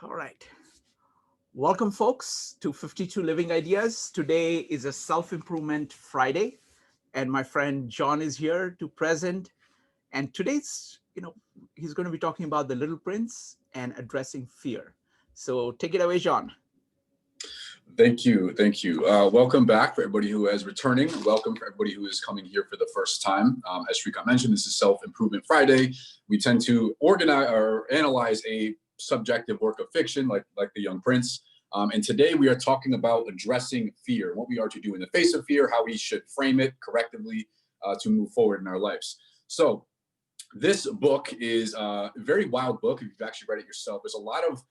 All right. Welcome, folks, to 52 Living Ideas. Today is a self-improvement Friday, and my friend John is here to present. And today's, he's going to be talking about the Little Prince and addressing fear. So take it away, John. Thank you. Thank you. Welcome back for everybody who is returning. Welcome for everybody who is coming here for the first time. As Shrika mentioned, this is Self-Improvement Friday. We tend to organize or analyze a subjective work of fiction like The Young Prince. And today we are talking about addressing fear, what we are to do in the face of fear, how we should frame it correctively to move forward in our lives. So this book is a very wild book. If you've actually read it yourself, there's a lot of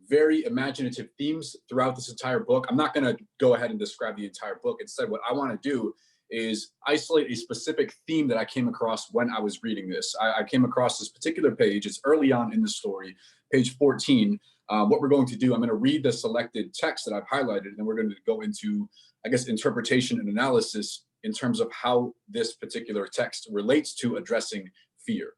very imaginative themes throughout this entire book. I'm not going to go ahead and describe the entire book. Instead, what I want to do is isolate a specific theme that I came across when I was reading this. I came across this particular page. It's early on in the story, page 14. What we're going to do, I'm going to read the selected text that I've highlighted, and then we're going to go into, I guess, interpretation and analysis in terms of how this particular text relates to addressing fear.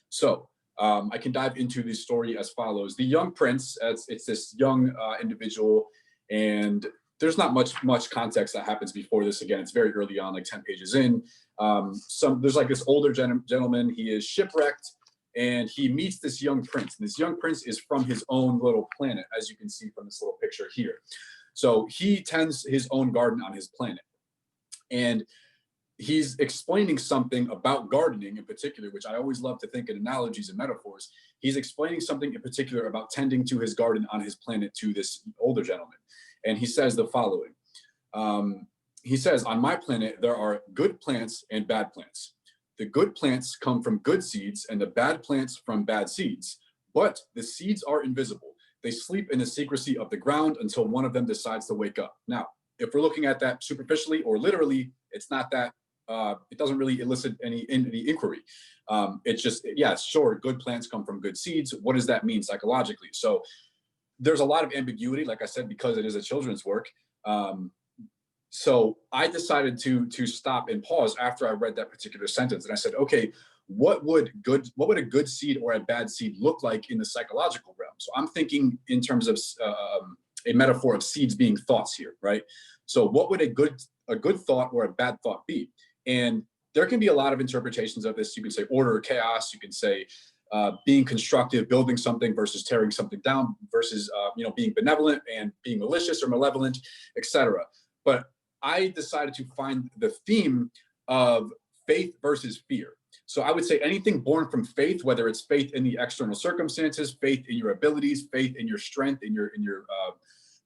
So I can dive into the story as follows. The Young Prince, it's this young individual, and there's not much context that happens before this. Again, it's very early on, like 10 pages in. There's like this older gentleman. He is shipwrecked, and he meets this young prince. And this young prince is from his own little planet, as you can see from this little picture here. So he tends his own garden on his planet. And he's explaining something about gardening in particular, which I always love to think in analogies and metaphors. He's explaining something in particular about tending to his garden on his planet to this older gentleman. And he says the following. He says, on my planet, there are good plants and bad plants. The good plants come from good seeds and the bad plants from bad seeds. But the seeds are invisible. They sleep in the secrecy of the ground until one of them decides to wake up. Now, if we're looking at that superficially or literally, it's not that. It doesn't really elicit any inquiry. It's just, yeah, sure, good plants come from good seeds. What does that mean psychologically? So there's a lot of ambiguity, like I said, because it is a children's work. So I decided to stop and pause after I read that particular sentence. And I said, okay, what would a good seed or a bad seed look like in the psychological realm? So I'm thinking in terms of a metaphor of seeds being thoughts here, right? So what would a good thought or a bad thought be? And there can be a lot of interpretations of this. You can say order or chaos. You can say being constructive, building something versus tearing something down versus being benevolent and being malicious or malevolent, etc. But I decided to find the theme of faith versus fear. So I would say anything born from faith, whether it's faith in the external circumstances, faith in your abilities, faith in your strength, in your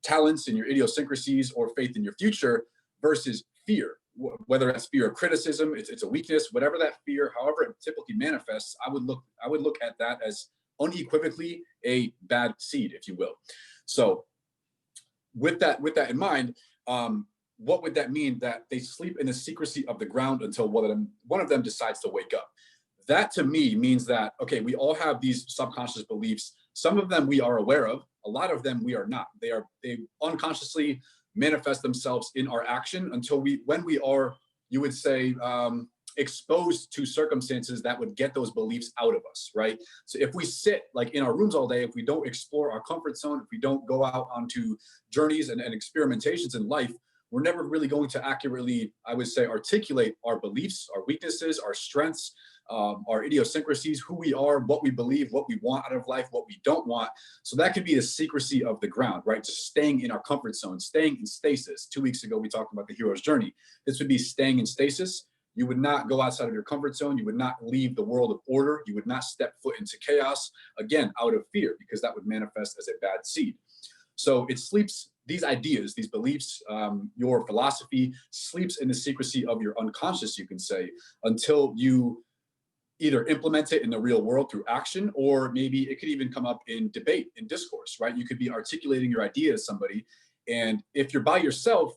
talents, in your idiosyncrasies, or faith in your future, versus fear. Whether that's fear of criticism, it's a weakness, whatever that fear, however it typically manifests, I would look at that as unequivocally a bad seed, if you will. So with that in mind, what would that mean? That they sleep in the secrecy of the ground until one of them decides to wake up. That to me means that, okay, we all have these subconscious beliefs. Some of them we are aware of, a lot of them we are not. They unconsciously manifest themselves in our action until when we are, you would say, exposed to circumstances that would get those beliefs out of us, right? So if we sit like in our rooms all day, if we don't explore our comfort zone, if we don't go out onto journeys and experimentations in life, we're never really going to accurately, I would say, articulate our beliefs, our weaknesses, our strengths, our idiosyncrasies, who we are, what we believe, what we want out of life, what we don't want. So that could be the secrecy of the ground, right? Just staying in our comfort zone, staying in stasis. 2 weeks ago, we talked about the hero's journey. This would be staying in stasis. You would not go outside of your comfort zone. You would not leave the world of order. You would not step foot into chaos, again, out of fear, because that would manifest as a bad seed. So it sleeps, these ideas, these beliefs, your philosophy sleeps in the secrecy of your unconscious, you can say, until you either implement it in the real world through action, or maybe it could even come up in debate, in discourse, right? You could be articulating your idea to somebody, and if you're by yourself,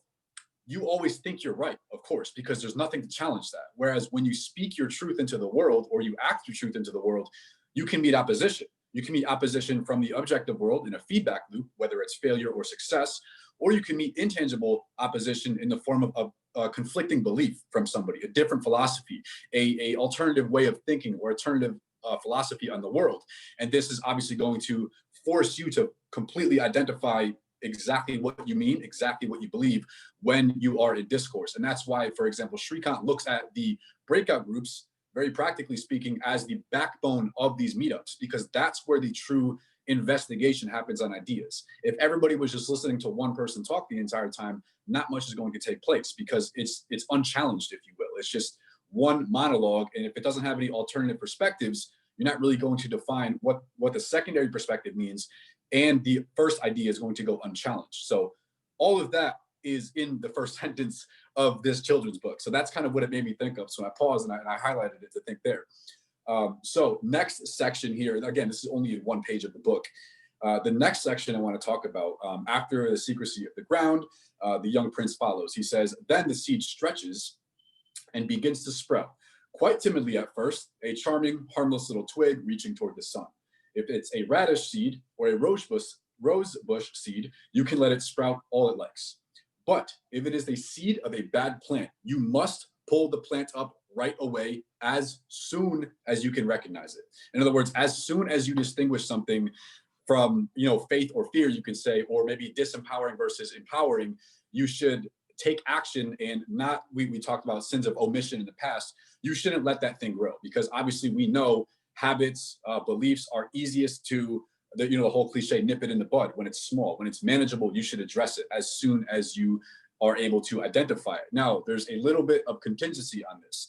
you always think you're right, of course, because there's nothing to challenge that. Whereas when you speak your truth into the world, or you act your truth into the world, you can meet opposition. You can meet opposition from the objective world in a feedback loop, whether it's failure or success, or you can meet intangible opposition in the form of a conflicting belief from somebody, a different philosophy, a alternative way of thinking or alternative philosophy on the world. And this is obviously going to force you to completely identify exactly what you mean, exactly what you believe when you are in discourse. And that's why, for example, Shrikant looks at the breakout groups, very practically speaking, as the backbone of these meetups, because that's where the true investigation happens on ideas. If everybody was just listening to one person talk the entire time, not much is going to take place, because it's unchallenged, if you will. It's just one monologue, and if it doesn't have any alternative perspectives, you're not really going to define what the secondary perspective means, and the first idea is going to go unchallenged. So all of that is in the first sentence of this children's book. So that's kind of what it made me think of. So I paused and I highlighted it to think there. So next section here, again, this is only one page of the book. The next section I want to talk about, after the secrecy of the ground, the young prince follows. He says, then the seed stretches and begins to sprout. Quite timidly at first, a charming, harmless little twig reaching toward the sun. If it's a radish seed or a rose bush seed, you can let it sprout all it likes. But if it is a seed of a bad plant, you must pull the plant up right away as soon as you can recognize it. In other words, as soon as you distinguish something from, faith or fear, you can say, or maybe disempowering versus empowering, you should take action and not, we talked about sins of omission in the past. You shouldn't let that thing grow, because obviously we know habits, beliefs are easiest to, the whole cliche, nip it in the bud when it's small. When it's manageable, you should address it as soon as you are able to identify it. Now, there's a little bit of contingency on this.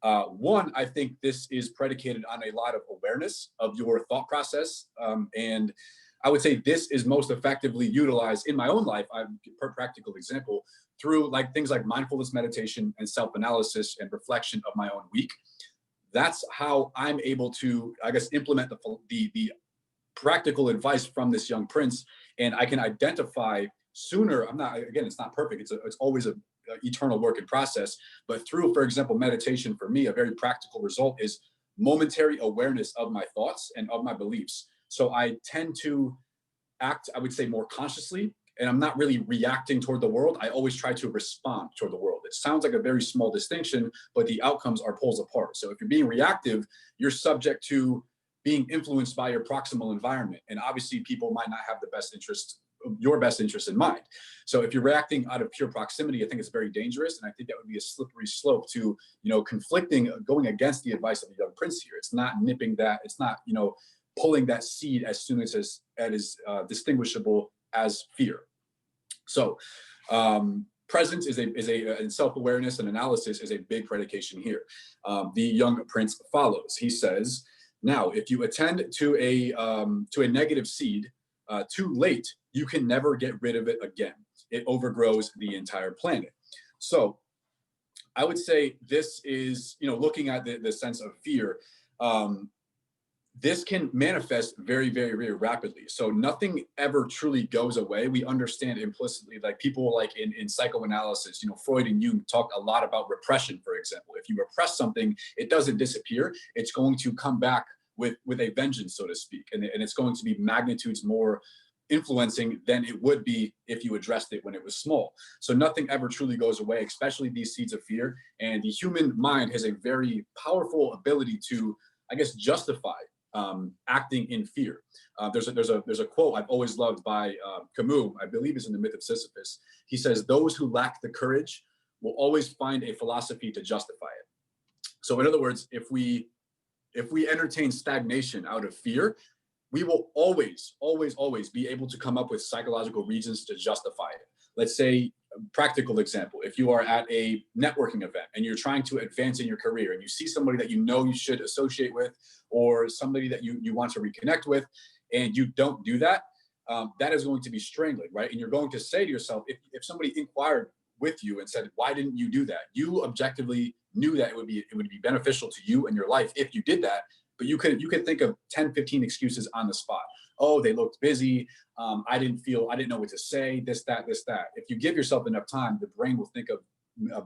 One, I think this is predicated on a lot of awareness of your thought process. And I would say this is most effectively utilized in my own life. Per practical example, through things like mindfulness meditation and self-analysis and reflection of my own week. That's how I'm able to, I guess, implement the practical advice from this young prince, and I can identify sooner. It's not perfect. It's always a eternal work in process, but through, for example, meditation, for me, a very practical result is momentary awareness of my thoughts and of my beliefs. So I tend to act, I would say, more consciously, and I'm not really reacting toward the world. I always try to respond toward the world. It sounds like a very small distinction, but the outcomes are poles apart. So if you're being reactive, you're subject to being influenced by your proximal environment. And obviously people might not have your best interest in mind. So if you're reacting out of pure proximity, I think it's very dangerous. And I think that would be a slippery slope to, conflicting, going against the advice of the young prince here. It's not nipping that, it's not, pulling that seed as soon as it is distinguishable as fear. So presence is and self-awareness and analysis is a big predication here. The young prince follows. He says, now, if you attend to a negative seed too late, you can never get rid of it again. It overgrows the entire planet. So I would say this is, looking at the sense of fear, this can manifest very, very, very rapidly. So nothing ever truly goes away. We understand implicitly, people in psychoanalysis, Freud and Jung talk a lot about repression, for example. If you repress something, it doesn't disappear. It's going to come back with a vengeance, so to speak. And it's going to be magnitudes more influencing than it would be if you addressed it when it was small. So nothing ever truly goes away, especially these seeds of fear. And the human mind has a very powerful ability to, I guess, justify acting in fear. There's a quote I've always loved by Camus, I believe is in The Myth of Sisyphus. He says, those who lack the courage will always find a philosophy to justify it. So in other words, if we entertain stagnation out of fear, we will always be able to come up with psychological reasons to justify it. Let's say, practical example, if you are at a networking event and you're trying to advance in your career and you see somebody that you should associate with, or somebody that you want to reconnect with, and you don't do that, that is going to be strangling, right? And you're going to say to yourself, if somebody inquired with you and said, why didn't you do that? You objectively knew that it would be beneficial to you and your life if you did that, but you could think of 10, 15 excuses on the spot. Oh, they looked busy. I didn't know what to say, this, that. If you give yourself enough time, the brain will think of a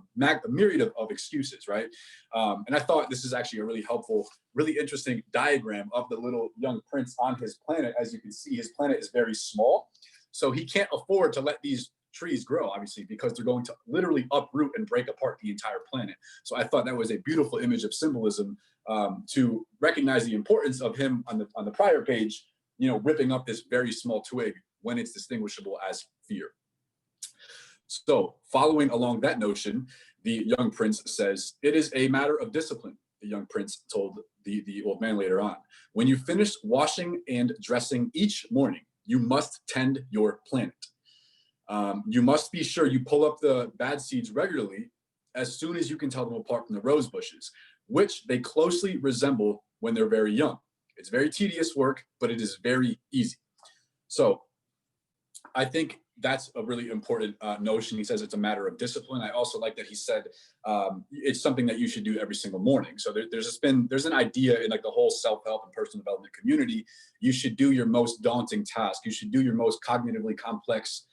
myriad of excuses, right? And I thought this is actually a really helpful, really interesting diagram of the little young prince on his planet. As you can see, his planet is very small. So he can't afford to let these trees grow, obviously, because they're going to literally uproot and break apart the entire planet. So I thought that was a beautiful image of symbolism to recognize the importance of him on the prior page, ripping up this very small twig when it's distinguishable as fear. So following along that notion, the young prince says, "It is a matter of discipline," the young prince told the old man later on. "When you finish washing and dressing each morning, you must tend your planet. You must be sure you pull up the bad seeds regularly as soon as you can tell them apart from the rose bushes, which they closely resemble when they're very young. It's very tedious work, but it is very easy." So I think that's a really important notion. He says it's a matter of discipline. I also like that he said it's something that you should do every single morning. So there's an idea in like the whole self-help and personal development community. You should do your most daunting task. You should do your most cognitively complex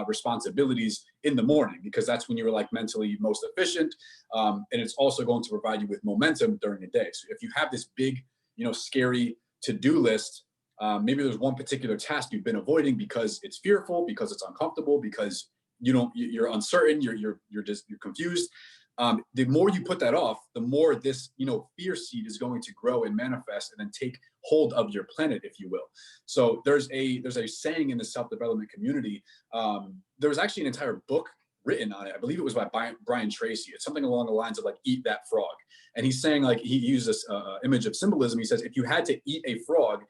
responsibilities in the morning, because that's when you're like mentally most efficient. And it's also going to provide you with momentum during the day. So if you have this big, scary to-do list, maybe there's one particular task you've been avoiding because it's fearful, because it's uncomfortable, because you're uncertain, you're confused. The more you put that off, the more this fear seed is going to grow and manifest and then take hold of your planet, if you will. So there's a saying in the self-development community. There was actually an entire book written on it. I believe it was by Brian Tracy. It's something along the lines of like, eat that frog. And he's saying, like, he used this image of symbolism. He says, if you had to eat a frog,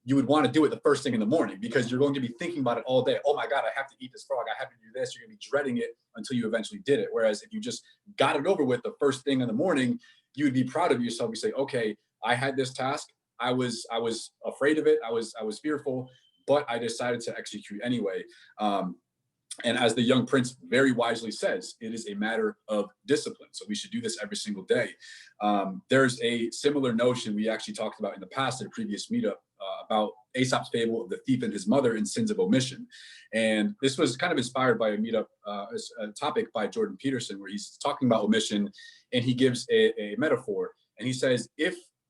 you would want to do it the first thing in the morning, because you're going to be thinking about it all day. Oh my God, I have to eat this frog. I have to do this. You're going to be dreading it until you eventually did it. Whereas if you just got it over with the first thing in the morning, you would be proud of yourself. You say, okay, I had this task. I was afraid of it. I was fearful, but I decided to execute anyway. And as the young prince very wisely says, it is a matter of discipline. So we should do this every single day. There's a similar notion we actually talked about in the past at a previous meetup about Aesop's fable of the thief and his mother and sins of omission. And this was kind of inspired by a meetup, a topic by Jordan Peterson, where he's talking about omission, and he gives a metaphor. And he says,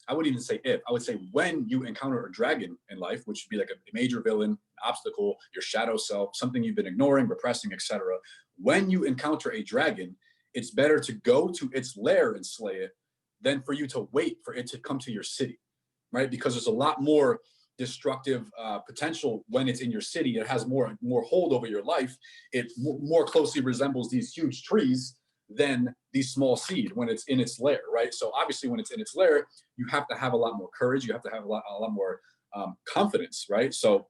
I wouldn't even say if, I would say when you encounter a dragon in life, which would be like a major villain, an obstacle, your shadow self, something you've been ignoring, repressing, etc. When you encounter a dragon, it's better to go to its lair and slay it than for you to wait for it to come to your city, right? Because there's a lot more destructive potential when it's in your city. It has more hold over your life. It more closely resembles these huge trees than the small seed when it's in its lair, right? So obviously when it's in its lair, you have to have a lot more courage. You have to have a lot more confidence, right? So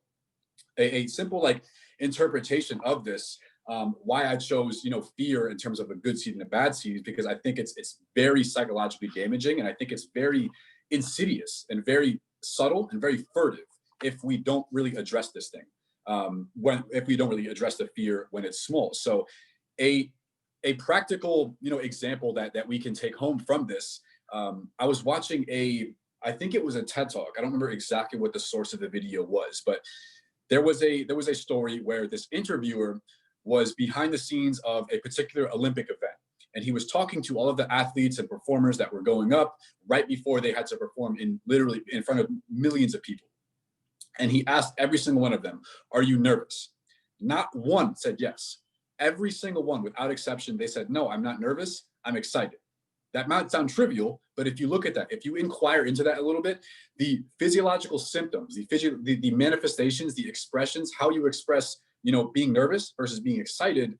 a simple like interpretation of this, why I chose, fear in terms of a good seed and a bad seed, is because I think it's very psychologically damaging. And I think it's very insidious and very subtle and very furtive if we don't really address this thing, if we don't really address the fear when it's small. So a practical, example that we can take home from this. I was watching I think it was a TED Talk. I don't remember exactly what the source of the video was, but there was a story where this interviewer was behind the scenes of a particular Olympic event. And he was talking to all of the athletes and performers that were going up right before they had to perform literally in front of millions of people. And he asked every single one of them, "Are you nervous?" Not one said yes. Every single one, without exception, they said, "No, I'm not nervous. I'm excited." That might sound trivial, but if you look at that, if you inquire into that a little bit, the physiological symptoms, the manifestations, the expressions, how you express, being nervous versus being excited,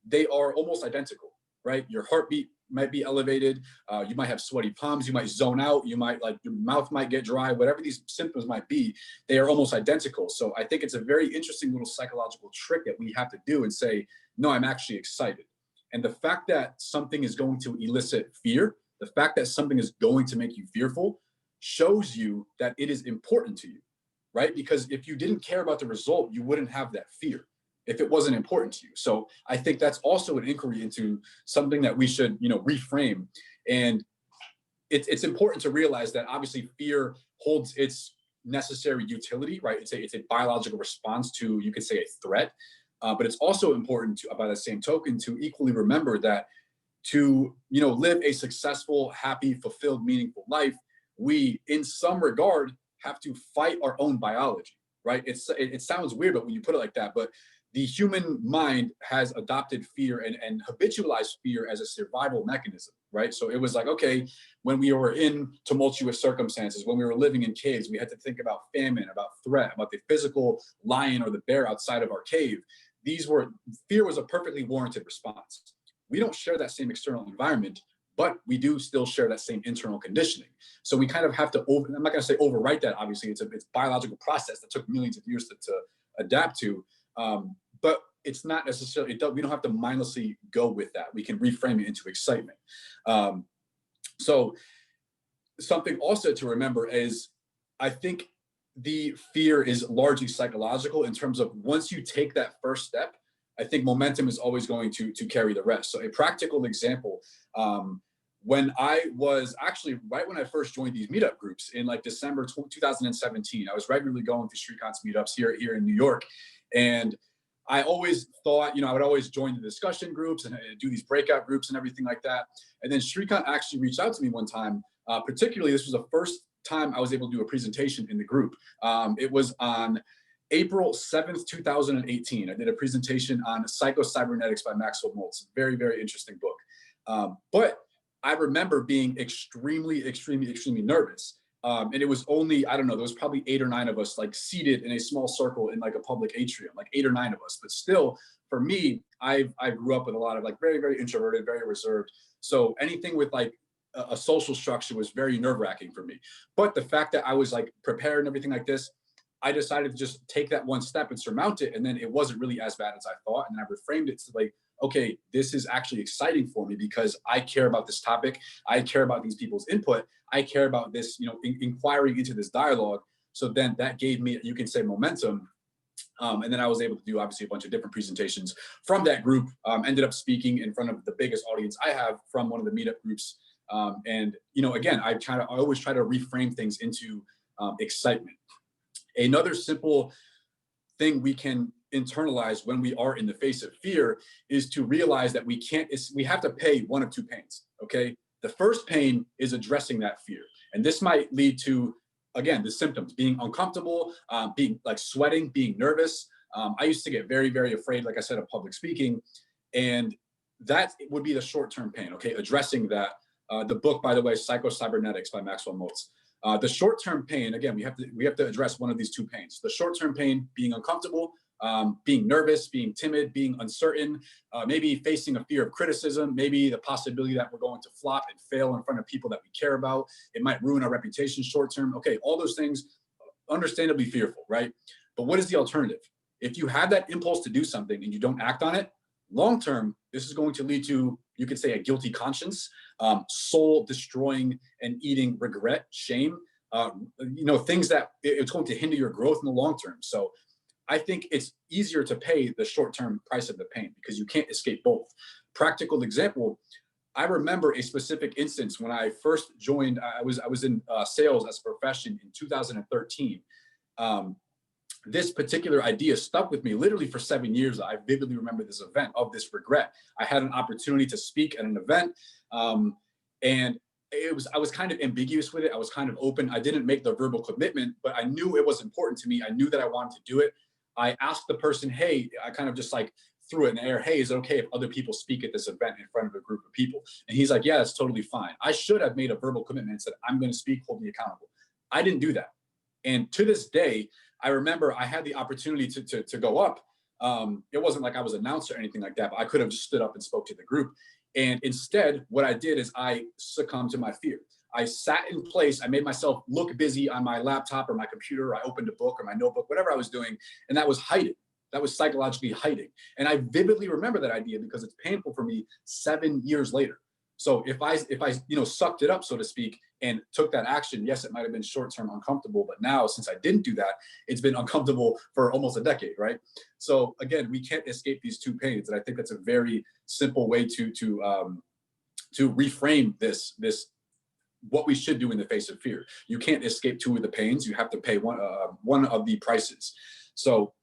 they are almost identical, right? Your heartbeat might be elevated. You might have sweaty palms. You might zone out. You might your mouth might get dry. Whatever these symptoms might be, they are almost identical. So I think it's a very interesting little psychological trick that we have to do and say, no, I'm actually excited. And the fact that something is going to elicit fear, the fact that something is going to make you fearful, shows you that it is important to you, right? Because if you didn't care about the result, you wouldn't have that fear if it wasn't important to you. So I think that's also an inquiry into something that we should, reframe. And it's important to realize that obviously fear holds its necessary utility, right? It's a biological response to, you could say, a threat. But it's also important to, by the same token, to equally remember that to, live a successful, happy, fulfilled, meaningful life, we, in some regard, have to fight our own biology, right? It sounds weird, but when you put it like that, but the human mind has adopted fear and habitualized fear as a survival mechanism, right? So it was like, okay, when we were in tumultuous circumstances, when we were living in caves, we had to think about famine, about threat, about the physical lion or the bear outside of our cave. Fear was a perfectly warranted response. We don't share that same external environment, but we do still share that same internal conditioning. So we kind of have to, I'm not going to say overwrite that, obviously. It's a biological process that took millions of years to adapt to. But it's not necessarily, we don't have to mindlessly go with that. We can reframe it into excitement. So something also to remember is, I think the fear is largely psychological in terms of once you take that first step, I think momentum is always going to carry the rest. So a practical example, when I was actually, right when I first joined these meetup groups in like December 2017, I was regularly going to StreetCons meetups here in New York. And I always thought, I would always join the discussion groups and do these breakout groups and everything like that. And then StreetCon actually reached out to me one time. Particularly, this was the first time I was able to do a presentation in the group. It was on April 7th, 2018. I did a presentation on Psycho-Cybernetics by Maxwell Maltz. Very, very interesting book. But I remember being extremely, extremely, extremely nervous. And it was only, I don't know, there was probably 8 or 9 of us like seated in a small circle in like a public atrium, like 8 or 9 of us. But still, for me, I grew up with a lot of like very, very introverted, very reserved. So anything with like a social structure was very nerve-wracking for me. But the fact that I was like prepared and everything like this, I decided to just take that one step and surmount it. And then it wasn't really as bad as I thought. And I reframed it to like, okay, this is actually exciting for me because I care about this topic. I care about these people's input. I care about this, inquiring into this dialogue. So then that gave me, you can say, momentum. And then I was able to do obviously a bunch of different presentations from that group. Ended up speaking in front of the biggest audience I have from one of the meetup groups. And again, I always try to reframe things into excitement. Another simple thing we can internalize when we are in the face of fear is to realize that we have to pay one of two pains. Okay, the first pain is addressing that fear, and this might lead to, again, the symptoms: being uncomfortable, being like sweating, being nervous. I used to get very, very afraid, like I said, of public speaking, and that would be the short-term pain. Okay, addressing that. The book, by the way, Psycho-Cybernetics by Maxwell Maltz. The short-term pain, again, we have to address one of these two pains. The short-term pain, being uncomfortable, being nervous, being timid, being uncertain, maybe facing a fear of criticism, maybe the possibility that we're going to flop and fail in front of people that we care about. It might ruin our reputation short-term. Okay, all those things, understandably fearful, right? But what is the alternative? If you have that impulse to do something and you don't act on it, long-term, this is going to lead to, you could say, a guilty conscience, soul destroying and eating regret, shame, things that it's going to hinder your growth in the long term. So I think it's easier to pay the short-term price of the pain because you can't escape both. Practical example, I remember a specific instance when I first joined. I was in sales as a profession in 2013. This particular idea stuck with me literally for 7 years. I vividly remember this event of this regret. I had an opportunity to speak at an event, and I was kind of ambiguous with it. I was kind of open. I didn't make the verbal commitment, but I knew it was important to me. I knew that I wanted to do it. I asked the person, hey, I kind of just like threw it in the air. Hey, is it okay if other people speak at this event in front of a group of people? And he's like, yeah, that's totally fine. I should have made a verbal commitment and said, I'm going to speak, hold me accountable. I didn't do that. And to this day, I remember I had the opportunity to go up. It wasn't like I was announced or anything like that, but I could have just stood up and spoke to the group. And instead, what I did is I succumbed to my fear. I sat in place. I made myself look busy on my laptop or my computer. I opened a book or my notebook, whatever I was doing. And that was hiding. That was psychologically hiding. And I vividly remember that idea because it's painful for me 7 years later. So if I sucked it up, so to speak, and took that action, yes, it might have been short-term uncomfortable, but now since I didn't do that, it's been uncomfortable for almost a decade, right? So again, we can't escape these two pains, and I think that's a very simple way to reframe this what we should do in the face of fear. You can't escape two of the pains. You have to pay one of the prices. So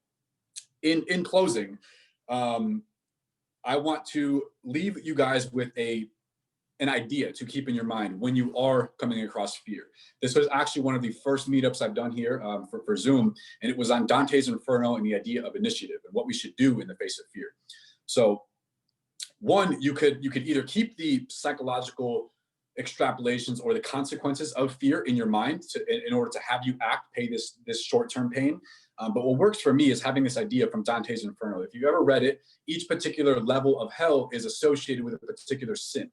in closing, I want to leave you guys with a an idea to keep in your mind when you are coming across fear. This was actually one of the first meetups I've done here for Zoom, and it was on Dante's Inferno and the idea of initiative and what we should do in the face of fear. So one, you could either keep the psychological extrapolations or the consequences of fear in your mind in order to have you act, pay this short-term pain. But what works for me is having this idea from Dante's Inferno. If you've ever read it, each particular level of hell is associated with a particular sin.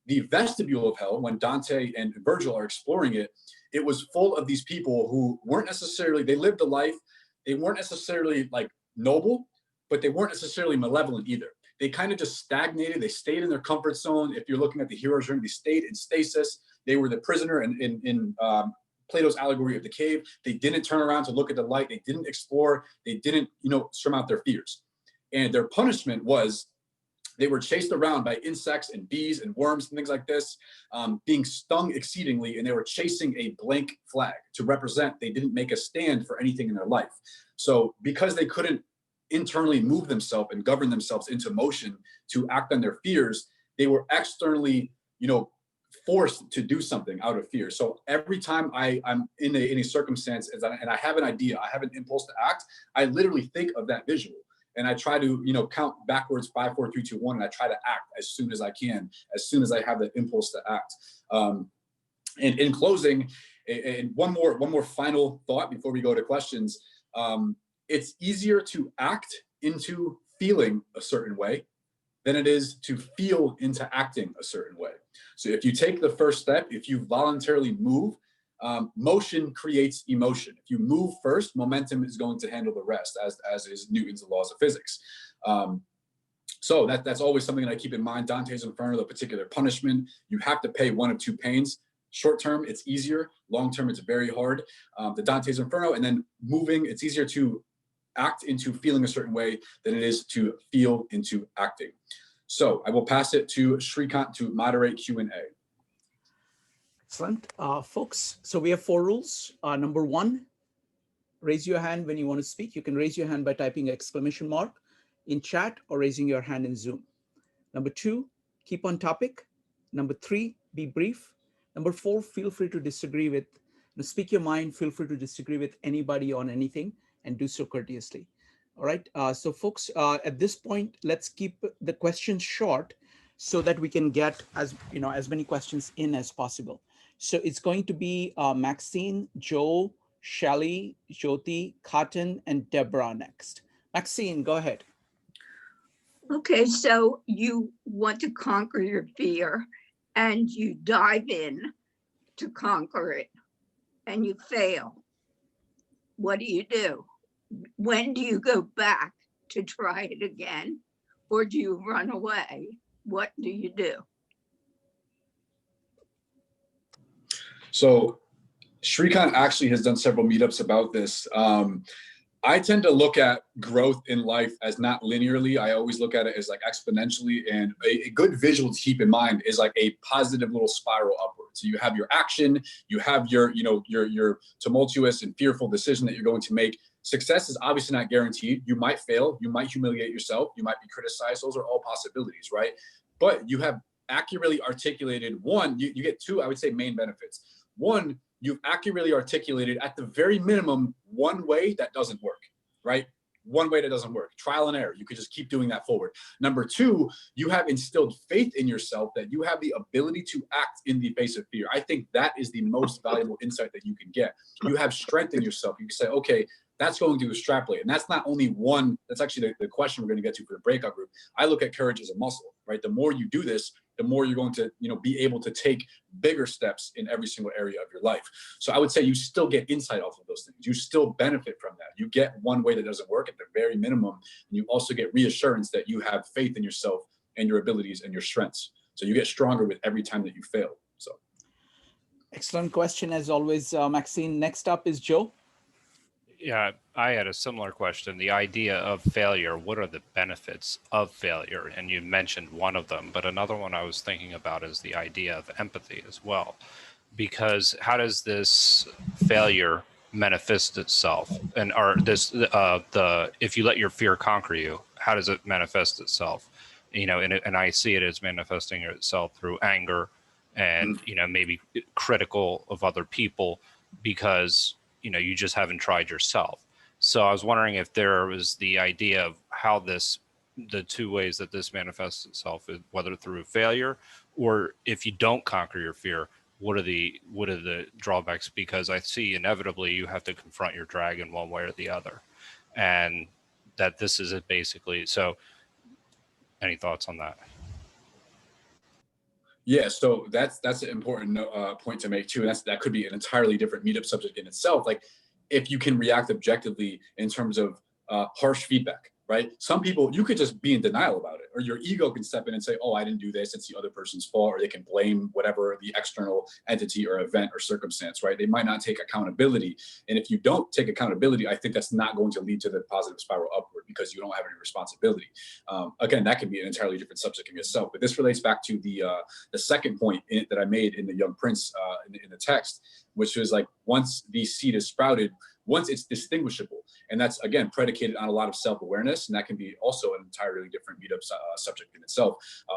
The Vestibule of Hell, when Dante and Virgil are exploring it, it was full of these people who weren't necessarily, they lived a life, they weren't necessarily like noble, but they weren't necessarily malevolent either. They kind of just stagnated. They stayed in their comfort zone. If you're looking at the hero's journey, they stayed in stasis. They were the prisoner in Plato's allegory of the cave. They didn't turn around to look at the light. They didn't explore. They didn't, surmount their fears. And their punishment was they were chased around by insects and bees and worms and things like this, being stung exceedingly, and they were chasing a blank flag to represent they didn't make a stand for anything in their life. So because they couldn't internally move themselves and govern themselves into motion to act on their fears, they were externally, forced to do something out of fear. So every time I'm in a circumstance and I have an idea, I have an impulse to act, I literally think of that visual. And I try to, count backwards 5, 4, 3, 2, 1, and I try to act as soon as I can, as soon as I have the impulse to act. And in closing, and one more final thought before we go to questions. It's easier to act into feeling a certain way than it is to feel into acting a certain way. So if you take the first step, if you voluntarily move, motion creates emotion. If you move first, momentum is going to handle the rest, as is Newton's laws of physics. So that's always something that I keep in mind. Dante's Inferno, the particular punishment, you have to pay one of two pains. Short term, it's easier. Long term, it's very hard. The Dante's Inferno, and then moving, it's easier to act into feeling a certain way than it is to feel into acting. So I will pass it to Shrikant to moderate Q&A. Excellent. Folks, so we have 4 rules. Number 1, raise your hand when you want to speak. You can raise your hand by typing exclamation mark in chat or raising your hand in Zoom. Number 2, keep on topic. Number 3, be brief. Number 4, feel free to disagree with, speak your mind, feel free to disagree with anybody on anything and do so courteously. All right, so folks, at this point, let's keep the questions short so that we can get as many questions in as possible. So it's going to be Maxine, Joe, Shelly, Jyoti, Cotton, and Deborah next. Maxine, go ahead. Okay, so you want to conquer your fear and you dive in to conquer it and you fail. What do? When do you go back to try it again? Or do you run away? What do you do? So Shrikant actually has done several meetups about this. I tend to look at growth in life as not linearly. I always look at it as like exponentially, and a good visual to keep in mind is like a positive little spiral upward. So you have your action, you have your tumultuous and fearful decision that you're going to make. Success is obviously not guaranteed. You might fail, you might humiliate yourself, you might be criticized. Those are all possibilities, right? But you have accurately articulated one, you get 2, I would say, main benefits. One, you've accurately articulated at the very minimum one way that doesn't work, right? One way that doesn't work, trial and error. You could just keep doing that forward. Number 2, you have instilled faith in yourself that you have the ability to act in the face of fear. I think that is the most valuable insight that you can get. You have strength in yourself. You can say, okay, that's going to extrapolate. And that's not only one, that's actually the question we're going to get to for the breakout group. I look at courage as a muscle, right? The more you do this, the more you're going to, be able to take bigger steps in every single area of your life. So I would say you still get insight off of those things. You still benefit from that. You get one way that doesn't work at the very minimum. And you also get reassurance that you have faith in yourself and your abilities and your strengths. So you get stronger with every time that you fail. So. Excellent question as always, Maxine. Next up is Joe. Yeah, I had a similar question. The idea of failure, what are the benefits of failure? And you mentioned one of them, but another one I was thinking about is the idea of empathy as well. Because how does this failure manifest itself? Or this if you let your fear conquer you, how does it manifest itself? and I see it as manifesting itself through anger and, maybe critical of other people because, you just haven't tried yourself. So I was wondering if there was the idea of how the two ways that this manifests itself, whether through failure or if you don't conquer your fear, what are the drawbacks? Because I see inevitably you have to confront your dragon one way or the other, and that this is it basically. So any thoughts on that? Yeah, so that's an important point to make too. And that could be an entirely different meetup subject in itself. Like if you can react objectively in terms of harsh feedback, right? Some people, you could just be in denial about it, or your ego can step in and say, oh, I didn't do this, it's the other person's fault, or they can blame whatever the external entity or event or circumstance, right? They might not take accountability. And if you don't take accountability, I think that's not going to lead to the positive spiral upward because you don't have any responsibility. Again, that can be an entirely different subject in itself, but this relates back to the second point that I made in the Young Prince in the text, which was like, once the seed is sprouted, once it's distinguishable, and that's again predicated on a lot of self-awareness, and that can be also an entirely different meetup subject in itself.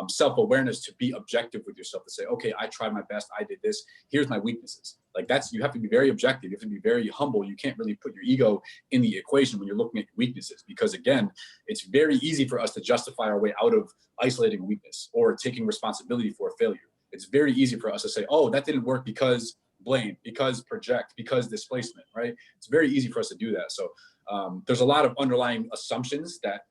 Self-awareness, to be objective with yourself, to say, okay, I tried my best, I did this, here's my weaknesses. Like you have to be very objective, you have to be very humble. You can't really put your ego in the equation when you're looking at weaknesses, because again, it's very easy for us to justify our way out of isolating weakness or taking responsibility for a failure. It's very easy for us to say, oh, that didn't work because blame, because project, because displacement, right? It's very easy for us to do that. So there's a lot of underlying assumptions that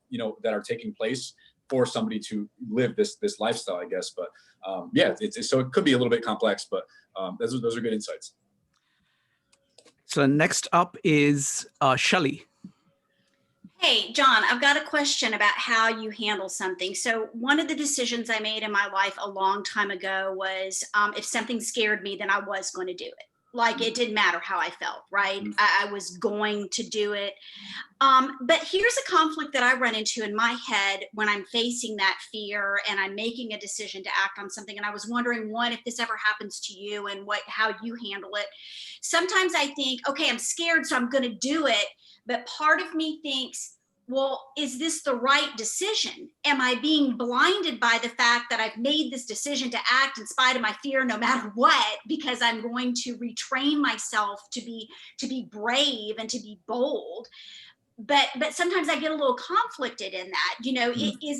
that are taking place for somebody to live this lifestyle, I guess. But yeah, so it could be a little bit complex, but those are good insights. So next up is Shelley. Hey, John, I've got a question about how you handle something. So one of the decisions I made in my life a long time ago was if something scared me, then I was going to do it. Like it didn't matter how I felt, right? I was going to do it. But here's a conflict that I run into in my head when I'm facing that fear and I'm making a decision to act on something. And I was wondering, one, if this ever happens to you and how you handle it. Sometimes I think, okay, I'm scared, so I'm going to do it. But part of me thinks, well, is this the right decision? Am I being blinded by the fact that I've made this decision to act in spite of my fear, no matter what, because I'm going to retrain myself to be brave and to be bold? But sometimes I get a little conflicted in that, is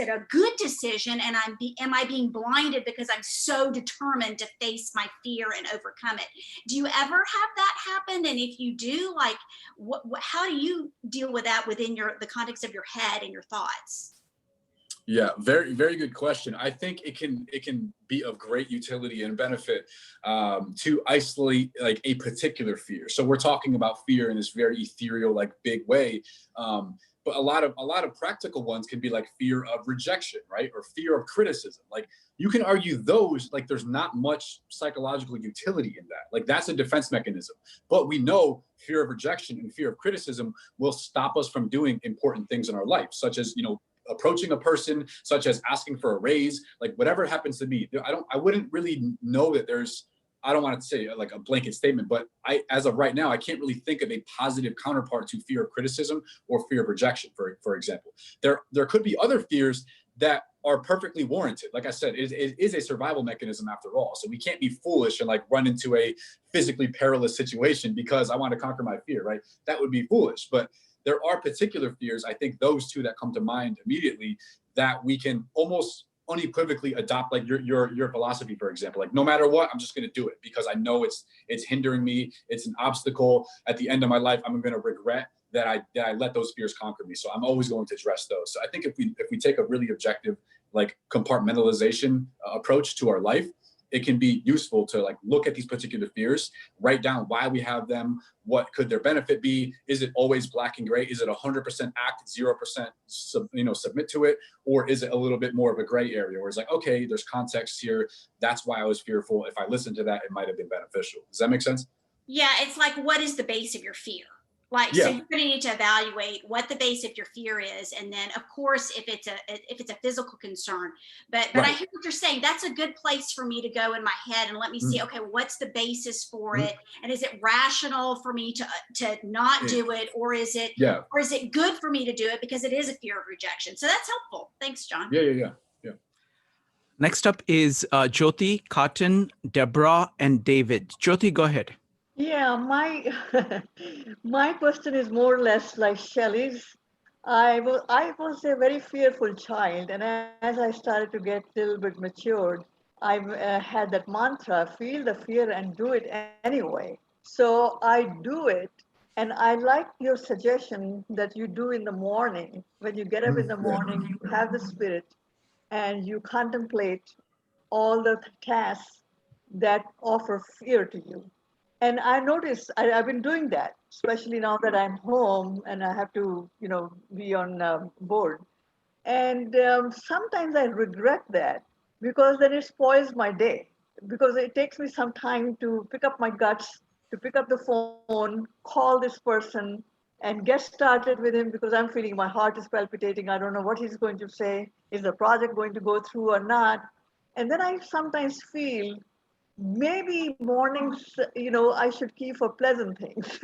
it a good decision, and am I being blinded because I'm so determined to face my fear and overcome it? Do you ever have that happen? And if you do, like, how do you deal with that within the context of your head and your thoughts? Yeah, very, very good question. I think it can be of great utility and benefit to isolate like a particular fear. So we're talking about fear in this very ethereal, like big way. But a lot of practical ones can be like fear of rejection, right? Or fear of criticism. Like you can argue those, like there's not much psychological utility in that. Like that's a defense mechanism. But we know fear of rejection and fear of criticism will stop us from doing important things in our life, such as, approaching a person, such as asking for a raise, like whatever it happens to be. I wouldn't really know that there's, I don't want to say like a blanket statement, but as of right now, I can't really think of a positive counterpart to fear of criticism or fear of rejection, for example. There could be other fears that are perfectly warranted. Like I said, it is a survival mechanism after all. So we can't be foolish and like run into a physically perilous situation because I want to conquer my fear, right? That would be foolish. But there are particular fears, I think those two that come to mind immediately, that we can almost unequivocally adopt, like your philosophy, for example. Like no matter what, I'm just going to do it because I know it's hindering me. It's an obstacle. At the end of my life, I'm going to regret that I let those fears conquer me. So I'm always going to address those. So I think if we take a really objective, like compartmentalization approach to our life, it can be useful to like look at these particular fears, write down why we have them, what could their benefit be? Is it always black and gray? Is it 100% act, 0% submit to it? Or is it a little bit more of a gray area where it's like, okay, there's context here. That's why I was fearful. If I listened to that, it might've been beneficial. Does that make sense? Yeah, it's like, what is the base of your fear? Like, so Yeah. you're going to need to evaluate what the base of your fear is, and then, of course, if it's a physical concern. But I Right. hear what you're saying. That's a good place for me to go in my head and let me see. Okay, what's the basis for it, and is it rational for me to not do it, or is it good for me to do it because it is a fear of rejection? So that's helpful. Thanks, John. Yeah. Next up is Jyoti, Cotton, Deborah, and David. Jyoti, go ahead. Yeah, my my question is more or less like Shelley's. I was a very fearful child, and as I started to get a little bit matured, I've had that mantra: feel the fear and do it anyway. So I do it, and I like your suggestion that you do in the morning. When you get up in the morning, you have the spirit, and you contemplate all the tasks that offer fear to you. And I noticed I've been doing that, especially now that I'm home and I have to, be on board. And sometimes I regret that because then it spoils my day. Because it takes me some time to pick up my guts, to pick up the phone, call this person, and get started with him because I'm feeling my heart is palpitating. I don't know what he's going to say. Is the project going to go through or not? And then I sometimes feel maybe mornings, I should keep for pleasant things,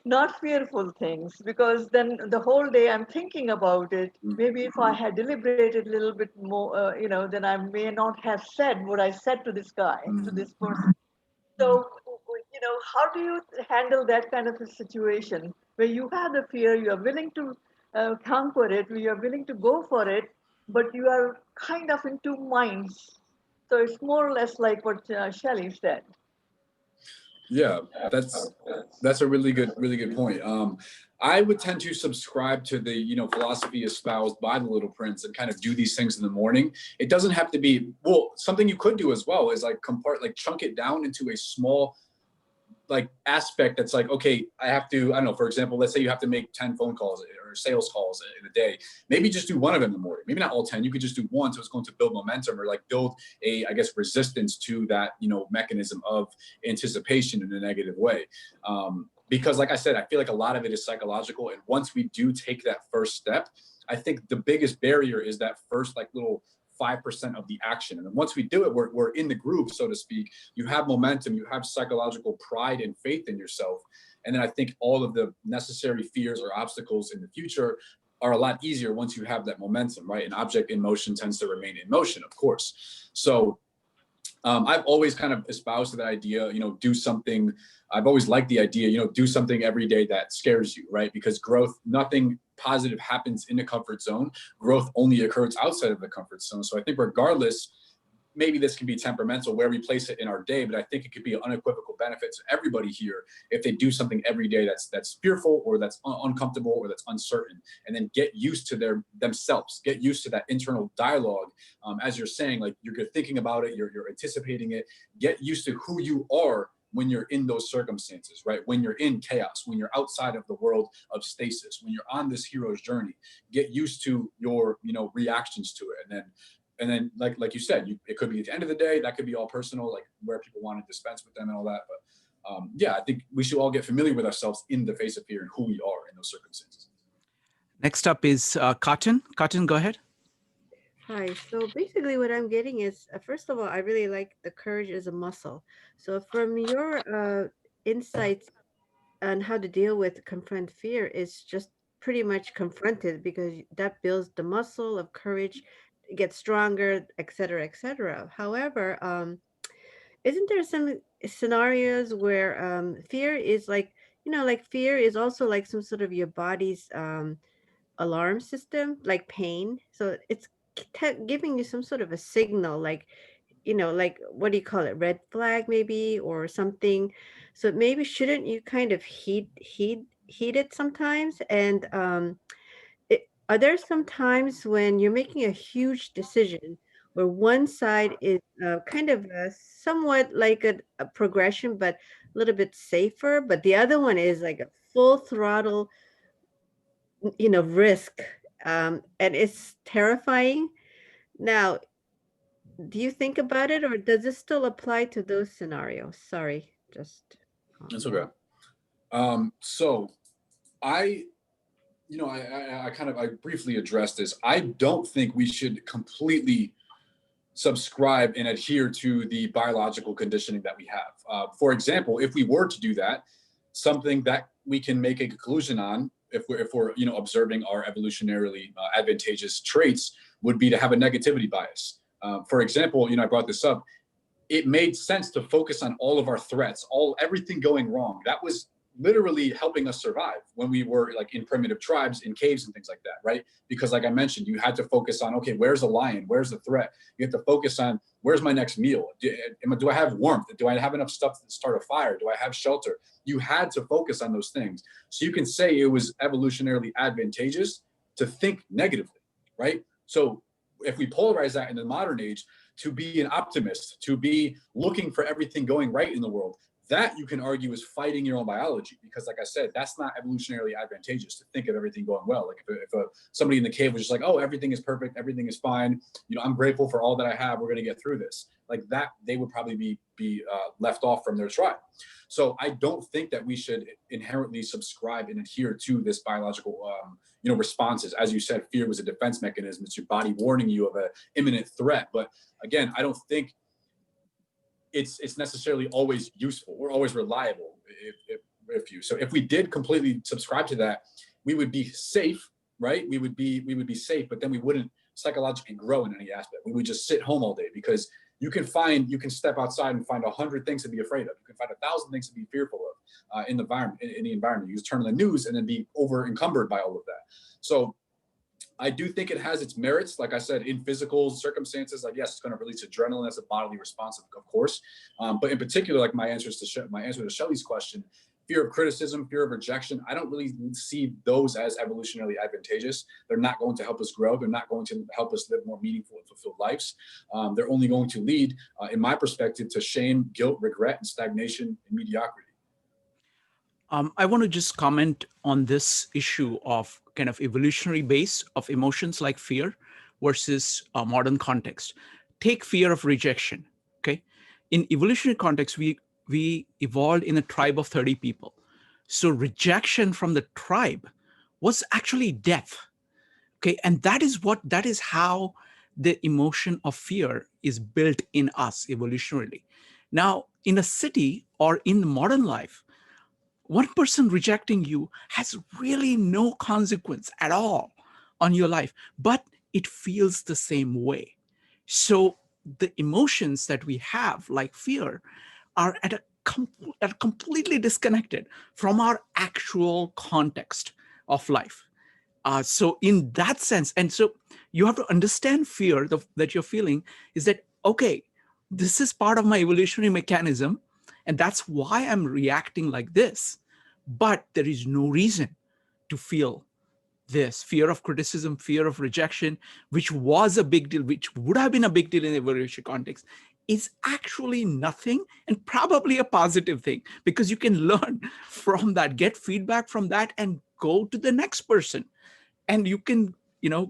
not fearful things, because then the whole day I'm thinking about it. Maybe if I had deliberated a little bit more, then I may not have said what I said to this guy, to this person. So, how do you handle that kind of a situation where you have the fear, you are willing to conquer it, you are willing to go for it, but you are kind of in two minds. So it's more or less like what Shelley said. Yeah, that's a really good point. I would tend to subscribe to the philosophy espoused by the Little Prince and kind of do these things in the morning. It doesn't have to be, well, something you could do as well is like chunk it down into a small aspect that's like, okay, I don't know, for example, let's say you have to make 10 phone calls or sales calls in a day. Maybe just do one of them in the morning. Maybe not all 10. You could just do one. So it's going to build momentum or build resistance to that, mechanism of anticipation in a negative way. Because like I said, I feel like a lot of it is psychological. And once we do take that first step, I think the biggest barrier is that first little 5% of the action. And then once we do it, we're in the groove, so to speak. You have momentum, you have psychological pride and faith in yourself. And then I think all of the necessary fears or obstacles in the future are a lot easier once you have that momentum, right? An object in motion tends to remain in motion, of course. So I've always kind of espoused to that idea, do something. I've always liked the idea, do something every day that scares you, right? Because growth, nothing positive happens in the comfort zone. Growth only occurs outside of the comfort zone. So I think regardless, maybe this can be temperamental where we place it in our day, but I think it could be an unequivocal benefit to everybody here if they do something every day that's fearful or that's uncomfortable or that's uncertain, and then get used to themselves, get used to that internal dialogue. As you're saying, you're thinking about it, you're anticipating it, get used to who you are when you're in those circumstances, right? When you're in chaos, when you're outside of the world of stasis, when you're on this hero's journey, get used to your, reactions to it. And then like you said, it could be at the end of the day, that could be all personal, where people want to dispense with them and all that. But yeah, I think we should all get familiar with ourselves in the face of fear and who we are in those circumstances. Next up is Cotton. Cotton, go ahead. Hi. So basically, what I'm getting is, first of all, I really like the courage as a muscle. So from your insights on how to deal with confront fear, is just pretty much confront it because that builds the muscle of courage, get stronger, etc., etc. However, isn't there some scenarios where fear is fear is also like some sort of your body's alarm system, like pain. So it's giving you some sort of a signal, like what do you call it, red flag maybe or something. So maybe shouldn't you kind of heed it sometimes? And are there some times when you're making a huge decision where one side is kind of somewhat like a progression, but a little bit safer, but the other one is like a full throttle, risk, and it's terrifying. Now, do you think about it, or does it still apply to those scenarios? Sorry, just That's okay. So I briefly addressed this. I don't think we should completely subscribe and adhere to the biological conditioning that we have. For example, if we were to do that, something that we can make a conclusion on, if we're observing our evolutionarily advantageous traits, would be to have a negativity bias. For example, I brought this up. It made sense to focus on all of our threats, everything going wrong. That was literally helping us survive when we were like in primitive tribes, in caves and things like that, right? Because like I mentioned, you had to focus on, okay, where's a lion? Where's the threat? You have to focus on, where's my next meal? Do I have warmth? Do I have enough stuff to start a fire? Do I have shelter? You had to focus on those things. So you can say it was evolutionarily advantageous to think negatively, right? So if we polarize that in the modern age, to be an optimist, to be looking for everything going right in the world, that you can argue is fighting your own biology, because like I said, that's not evolutionarily advantageous to think of everything going well. Like if somebody in the cave was just like, oh, everything is perfect, everything is fine, I'm grateful for all that I have, we're going to get through this, like that, they would probably be left off from their tribe. So I don't think that we should inherently subscribe and adhere to this biological responses. As you said, fear was a defense mechanism. It's your body warning you of an imminent threat. But again, I don't think it's necessarily always useful or always reliable. If we did completely subscribe to that, we would be safe, right? We would be safe, but then we wouldn't psychologically grow in any aspect. We would just sit home all day, because you can step outside and find 100 things to be afraid of. You can find 1,000 things to be fearful of in the environment. You just turn on the news and then be over encumbered by all of that. So I do think it has its merits. Like I said, in physical circumstances, like, yes, it's going to release adrenaline. That's a bodily response, of course. But in particular, like my answer to Shelley's question, fear of criticism, fear of rejection, I don't really see those as evolutionarily advantageous. They're not going to help us grow. They're not going to help us live more meaningful and fulfilled lives. They're only going to lead, in my perspective, to shame, guilt, regret, and stagnation and mediocrity. I want to just comment on this issue of kind of evolutionary base of emotions like fear versus a modern context. Take fear of rejection, okay? In evolutionary context, we evolved in a tribe of 30 people. So rejection from the tribe was actually death, okay? And that is how the emotion of fear is built in us evolutionarily. Now, in a city or in modern life, one person rejecting you has really no consequence at all on your life, but it feels the same way. So the emotions that we have, like fear, are completely disconnected from our actual context of life. So in that sense, and so you have to understand fear that you're feeling is that, okay, this is part of my evolutionary mechanism, and that's why I'm reacting like this. But there is no reason to feel this fear of criticism, fear of rejection, which was a big deal, which would have been a big deal in the evolutionary context, is actually nothing, and probably a positive thing, because you can learn from that, get feedback from that, and go to the next person, and you can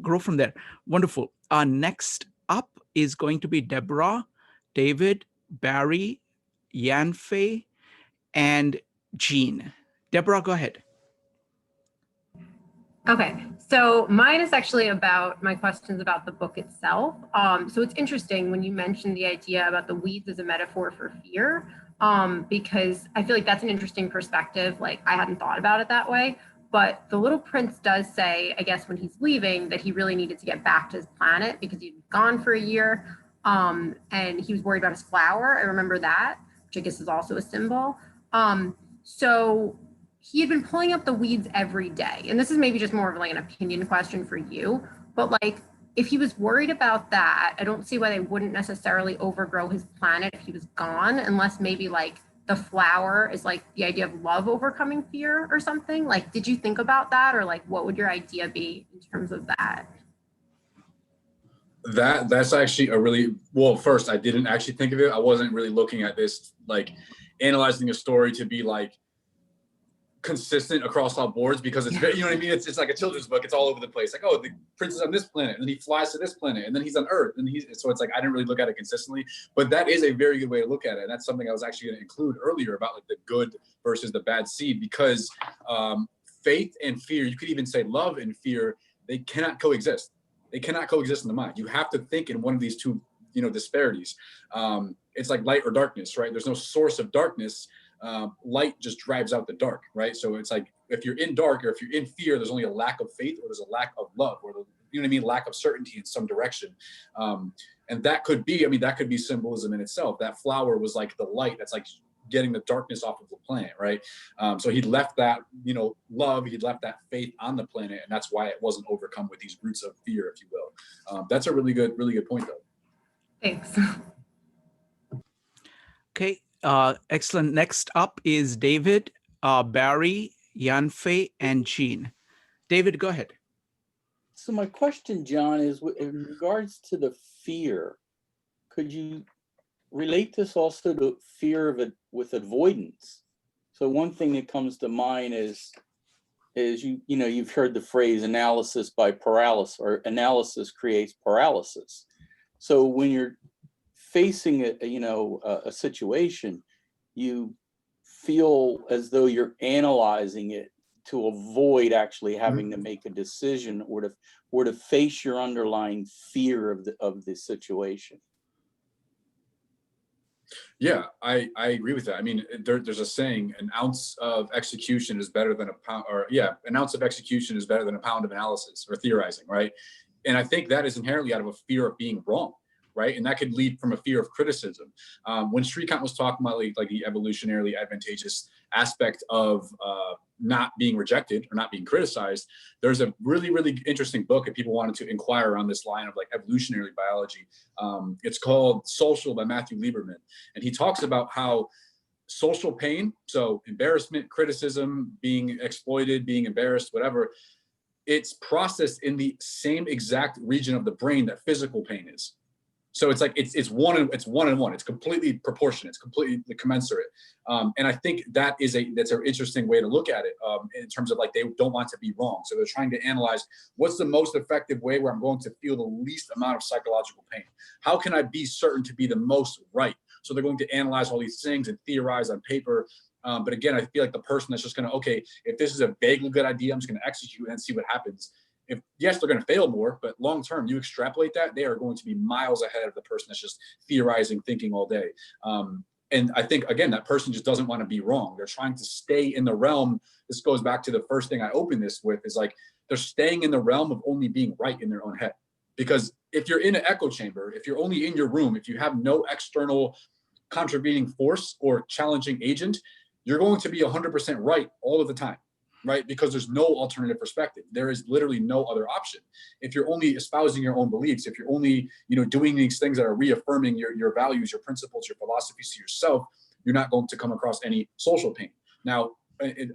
grow from there. Wonderful. Next up is going to be Deborah, David, Barry, Yanfei, and Jean. Deborah, go ahead. Okay, so mine is actually about my questions about the book itself. So it's interesting when you mentioned the idea about the weeds as a metaphor for fear, because I feel like that's an interesting perspective. Like, I hadn't thought about it that way, but the Little Prince does say, I guess when he's leaving, that he really needed to get back to his planet because he'd been gone for a year, and he was worried about his flower. I remember that, which I guess is also a symbol. So he had been pulling up the weeds every day. And this is maybe just more of like an opinion question for you, but like, if he was worried about that, I don't see why they wouldn't necessarily overgrow his planet if he was gone, unless maybe like the flower is like the idea of love overcoming fear or something. Like, did you think about that? Or like, what would your idea be in terms of that? That's actually a really, well, first, I didn't actually think of it. I wasn't really looking at this, like analyzing a story to be like consistent across all boards, because it's very, you know what I mean? It's like a children's book. It's all over the place. Like, oh, the prince is on this planet, and then he flies to this planet, and then he's on Earth, and so it's like, I didn't really look at it consistently, but that is a very good way to look at it. And that's something I was actually going to include earlier about like the good versus the bad seed, because faith and fear, you could even say love and fear, they cannot coexist. They cannot coexist in the mind. You have to think in one of these two, disparities. It's like light or darkness, right? There's no source of darkness. Light just drives out the dark, right? So it's like, if you're in dark or if you're in fear, there's only a lack of faith, or there's a lack of love, or lack of certainty in some direction. And that could be, that could be symbolism in itself. That flower was like the light that's like getting the darkness off of the planet, right? So he left that, love, he'd left that faith on the planet, and that's why it wasn't overcome with these roots of fear, if you will. That's a really good point, though. Thanks. Okay, excellent. Next up is David, Barry, Yanfei, and Jean. David, go ahead. So my question, John, is in regards to the fear, could you relate this also to fear of it with avoidance? So one thing that comes to mind is you've heard the phrase analysis by paralysis, or analysis creates paralysis. So when you're facing a situation, you feel as though you're analyzing it to avoid actually having to make a decision, or to face your underlying fear of the situation. Yeah, I agree with that. There's a saying, an ounce of execution is better than a pound, an ounce of execution is better than a pound of analysis or theorizing, right? And I think that is inherently out of a fear of being wrong, right? And that could lead from a fear of criticism. When Shrikant was talking about like the evolutionarily advantageous aspect of not being rejected or not being criticized, there's a really, really interesting book if people wanted to inquire on this line of like evolutionary biology. It's called Social by Matthew Lieberman. And he talks about how social pain, so embarrassment, criticism, being exploited, being embarrassed, whatever, it's processed in the same exact region of the brain that physical pain is. So it's like it's one and one. It's completely proportionate. It's completely commensurate. And I think that's an interesting way to look at it in terms of like they don't want to be wrong. So they're trying to analyze what's the most effective way where I'm going to feel the least amount of psychological pain. How can I be certain to be the most right? So they're going to analyze all these things and theorize on paper. But again, I feel like the person that's just going to, okay, if this is a vaguely good idea, I'm just going to execute and see what happens. Yes, they're going to fail more, but long term, you extrapolate that, they are going to be miles ahead of the person that's just theorizing, thinking all day. And I think, again, that person just doesn't want to be wrong. They're trying to stay in the realm. This goes back to the first thing I opened this with, is like they're staying in the realm of only being right in their own head. Because if you're in an echo chamber, if you're only in your room, if you have no external contravening force or challenging agent, you're going to be 100% right all of the time. Right? Because there's no alternative perspective. There is literally no other option. If you're only espousing your own beliefs, if you're only, doing these things that are reaffirming your values, your principles, your philosophies to yourself, you're not going to come across any social pain. Now,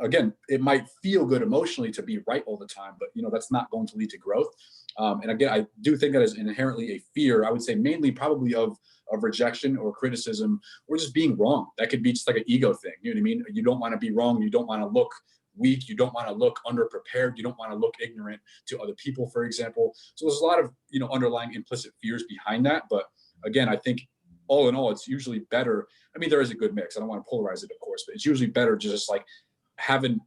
again, it might feel good emotionally to be right all the time, but that's not going to lead to growth. And again, I do think that is inherently a fear. I would say mainly probably of rejection or criticism or just being wrong. That could be just like an ego thing. You know what I mean? You don't want to be wrong. You don't want to look weak. You don't want to look underprepared. You don't want to look ignorant to other people, for example. So there's a lot of, underlying implicit fears behind that. But again, I think all in all, it's usually better. There is a good mix. I don't want to polarize it, of course, but it's usually better just like having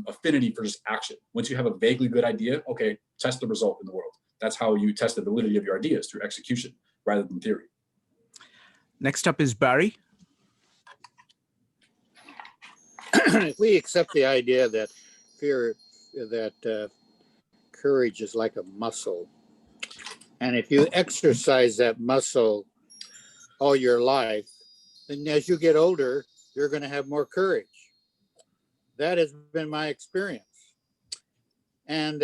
affinity for just action. Once you have a vaguely good idea, okay, test the result in the world. That's how you test the validity of your ideas, through execution rather than theory. Next up is Barry. If we accept the idea that courage is like a muscle, and if you exercise that muscle all your life, then as you get older, you're going to have more courage. That has been my experience. And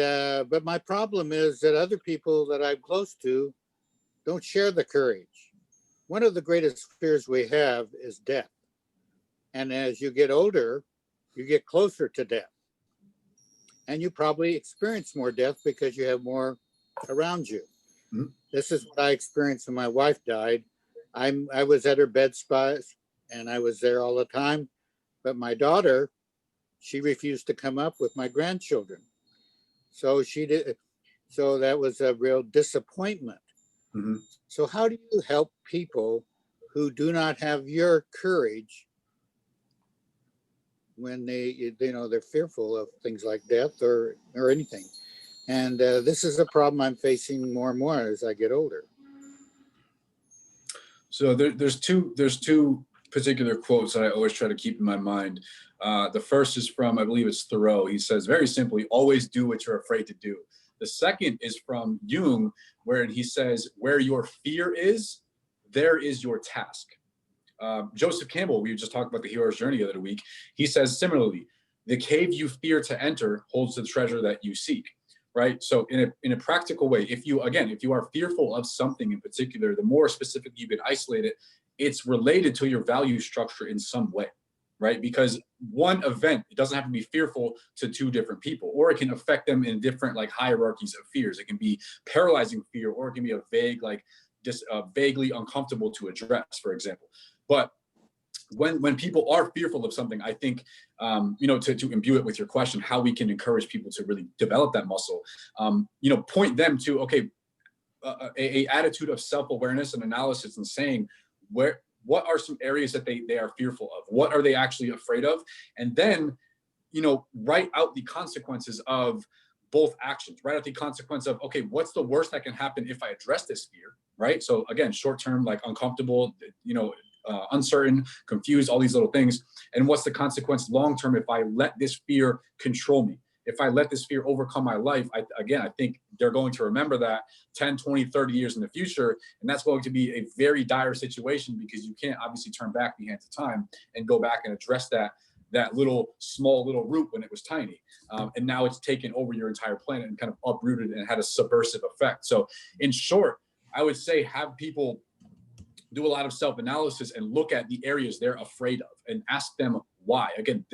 but my problem is that other people that I'm close to don't share the courage. One of the greatest fears we have is death. And as you get older, you get closer to death. And you probably experience more death because you have more around you. Mm-hmm. This is what I experienced when my wife died. I was at her bedside and I was there all the time. But my daughter, she refused to come up with my grandchildren. So she did. So that was a real disappointment. Mm-hmm. So how do you help people who do not have your courage when they're fearful of things like death or anything. And this is a problem I'm facing more and more as I get older. So there's two particular quotes that I always try to keep in my mind. The first is from, I believe it's Thoreau. He says, very simply, always do what you're afraid to do. The second is from Jung, where he says, where your fear is, there is your task. Joseph Campbell, we just talked about the hero's journey the other week. He says similarly, the cave you fear to enter holds the treasure that you seek. Right. So in a practical way, if you are fearful of something in particular, the more specific you can isolate it, it's related to your value structure in some way. Right. Because one event, it doesn't have to be fearful to two different people, or it can affect them in different like hierarchies of fears. It can be paralyzing fear, or it can be a vague, like just vaguely uncomfortable to address, for example. But when people are fearful of something, I think, to imbue it with your question, how we can encourage people to really develop that muscle, point them to, okay, a attitude of self-awareness and analysis, and saying what are some areas that they are fearful of? What are they actually afraid of? And then, write out the consequences of both actions, write out the consequence of, okay, what's the worst that can happen if I address this fear, right? So again, short-term, like uncomfortable, uncertain, confused, all these little things. And what's the consequence long-term if I let this fear control me? If I let this fear overcome my life, I think they're going to remember that 10, 20, 30 years in the future. And that's going to be a very dire situation, because you can't obviously turn back the hands of time and go back and address that small little root when it was tiny. And now it's taken over your entire planet and kind of uprooted and had a subversive effect. So in short, I would say have people do a lot of self-analysis and look at the areas they're afraid of and ask them why. Again,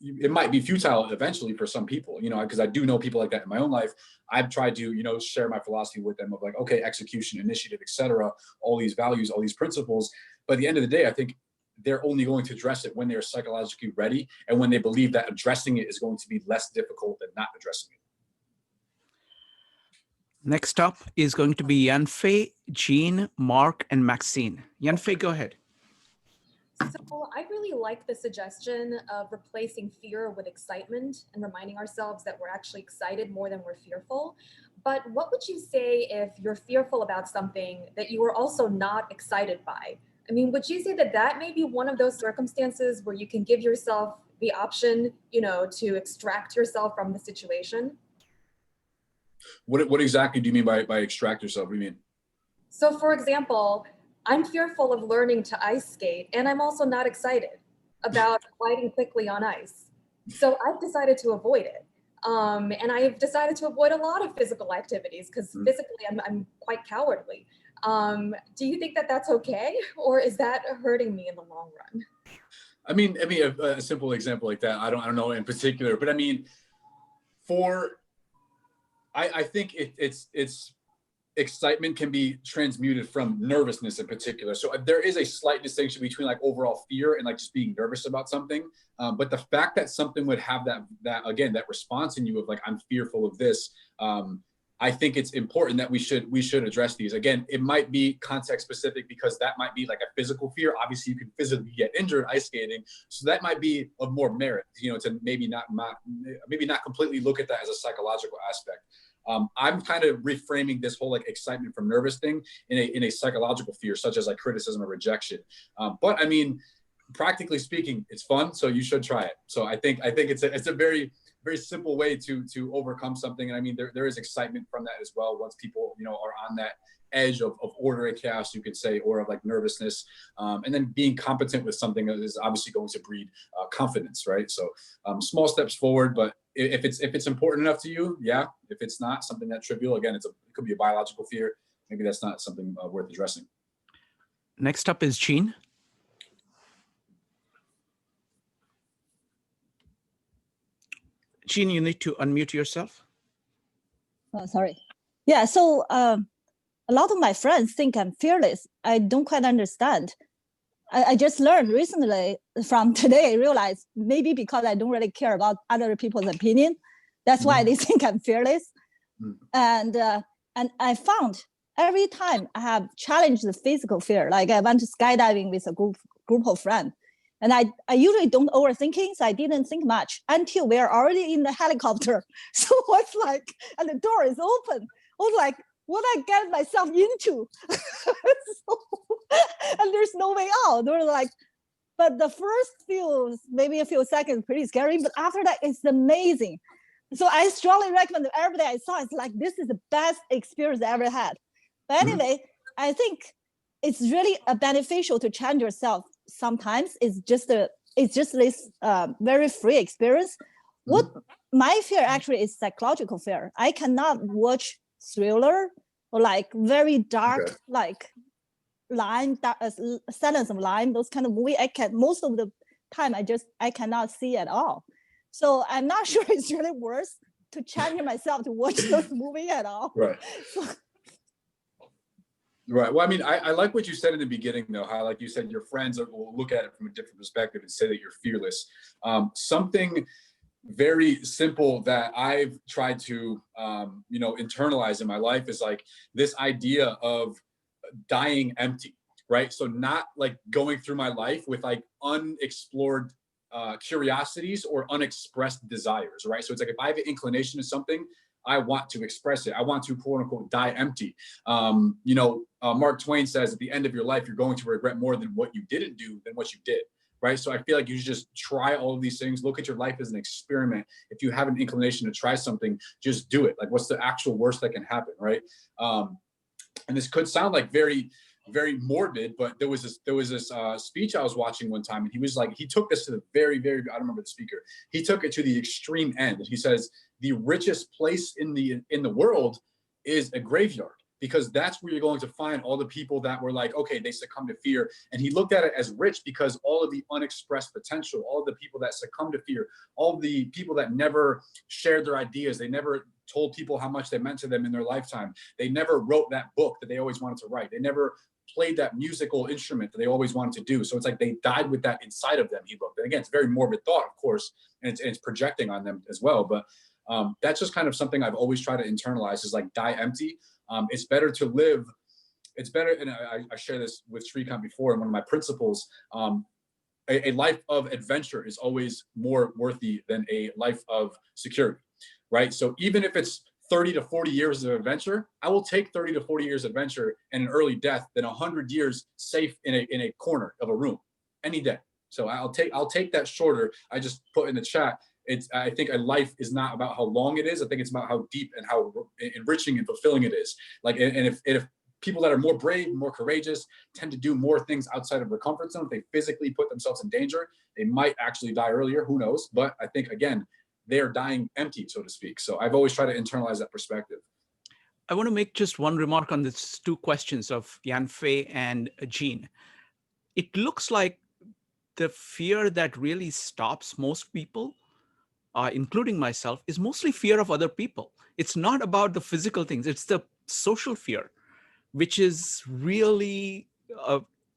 it might be futile eventually for some people, because I do know people like that in my own life. I've tried to, share my philosophy with them of like, okay, execution, initiative, etc., all these values, all these principles. But at the end of the day, I think they're only going to address it when they're psychologically ready and when they believe that addressing it is going to be less difficult than not addressing it. Next up is going to be Yanfei, Jean, Mark, and Maxine. Yanfei, go ahead. So I really like the suggestion of replacing fear with excitement and reminding ourselves that we're actually excited more than we're fearful. But what would you say if you're fearful about something that you were also not excited by? I mean, would you say that may be one of those circumstances where you can give yourself the option, to extract yourself from the situation? What exactly do you mean by extract yourself? What do you mean? So for example, I'm fearful of learning to ice skate, and I'm also not excited about gliding quickly on ice. So I've decided to avoid it. And I've decided to avoid a lot of physical activities because physically I'm quite cowardly. Do you think that that's okay? Or is that hurting me in the long run? I mean, a simple example like that, I don't know in particular, but I mean, I think it's excitement can be transmuted from nervousness in particular. So there is a slight distinction between like overall fear and like just being nervous about something. But the fact that something would have that response in you of like, I'm fearful of this. I think it's important that we should address these. Again, it might be context specific because that might be like a physical fear. Obviously you can physically get injured ice skating. So that might be of more merit, to maybe not completely look at that as a psychological aspect. I'm kind of reframing this whole like excitement from nervous thing in a psychological fear, such as like criticism or rejection. But I mean, practically speaking, it's fun, so you should try it. So I think it's a very, very simple way to overcome something. And I mean, there is excitement from that as well. Once people, are on that edge of order and chaos, you could say, or of like nervousness. And then being competent with something is obviously going to breed confidence, right? So small steps forward, but if it's important enough to you, yeah. If it's not something that trivial, again, it could be a biological fear. Maybe that's not something worth addressing. Next up is Jean. Jean, you need to unmute yourself. Oh, sorry. Yeah, so a lot of my friends think I'm fearless. I don't quite understand. I just learned recently from today, I realized maybe because I don't really care about other people's opinion. That's why they think I'm fearless. And I found every time I have challenged the physical fear, like I went to skydiving with a group of friends, And I usually don't overthinking, so I didn't think much until we're already in the helicopter. So it's like, and the door is open. I was like, what I get myself into? So, and there's no way out. They're like, but the first maybe a few seconds, pretty scary. But after that, it's amazing. So I strongly recommend everybody I saw. It's like, this is the best experience I ever had. But anyway, I think it's really beneficial to challenge yourself. Sometimes it's just this very free experience. What my fear actually is psychological fear. I cannot watch thriller or like very dark, like line, Silence of Line, those kind of movie. Most of the time I cannot see at all. So I'm not sure it's really worth to challenge myself to watch those movies at all. Right. Right. Well, I mean, I like what you said in the beginning, though, how, like you said, your friends will look at it from a different perspective and say that you're fearless. Something very simple that I've tried to, internalize in my life is like this idea of dying empty, right? So not like going through my life with like unexplored curiosities or unexpressed desires, right? So it's like, if I have an inclination to something, I want to express it. I want to, quote unquote, die empty. Mark Twain says at the end of your life, you're going to regret more than what you didn't do than what you did, right? So I feel like you should just try all of these things. Look at your life as an experiment. If you have an inclination to try something, just do it. Like, what's the actual worst that can happen, right? And this could sound like very, very morbid, but there was this speech I was watching one time, and he was like, he took this to the very, very, I don't remember the speaker. He took it to the extreme end. And he says, the richest place in the world is a graveyard, because that's where you're going to find all the people that were like, okay, they succumbed to fear. And he looked at it as rich because all of the unexpressed potential, all of the people that succumbed to fear, all the people that never shared their ideas, they never told people how much they meant to them in their lifetime. They never wrote that book that they always wanted to write. They never played that musical instrument that they always wanted to do. So it's like they died with that inside of them, he looked. And again, it's a very morbid thought, of course, and it's projecting on them as well. But that's just kind of something I've always tried to internalize, is like, die empty. It's better to live. It's better, and I share this with Shrikant before, and one of my principles, a life of adventure is always more worthy than a life of security, right? So even if it's 30 to 40 years of adventure, I will take 30 to 40 years of adventure and an early death than 100 years safe in a corner of a room any day. So I'll take that shorter. I just put in the chat, I think a life is not about how long it is. I think it's about how deep and how enriching and fulfilling it is. Like, and if people that are more brave, more courageous, tend to do more things outside of their comfort zone, if they physically put themselves in danger, they might actually die earlier, who knows? But I think, again, they're dying empty, so to speak. So I've always tried to internalize that perspective. I want to make just one remark on these two questions of Yanfei and Jean. It looks like the fear that really stops most people, including myself, is mostly fear of other people. It's not about the physical things. It's the social fear, which is really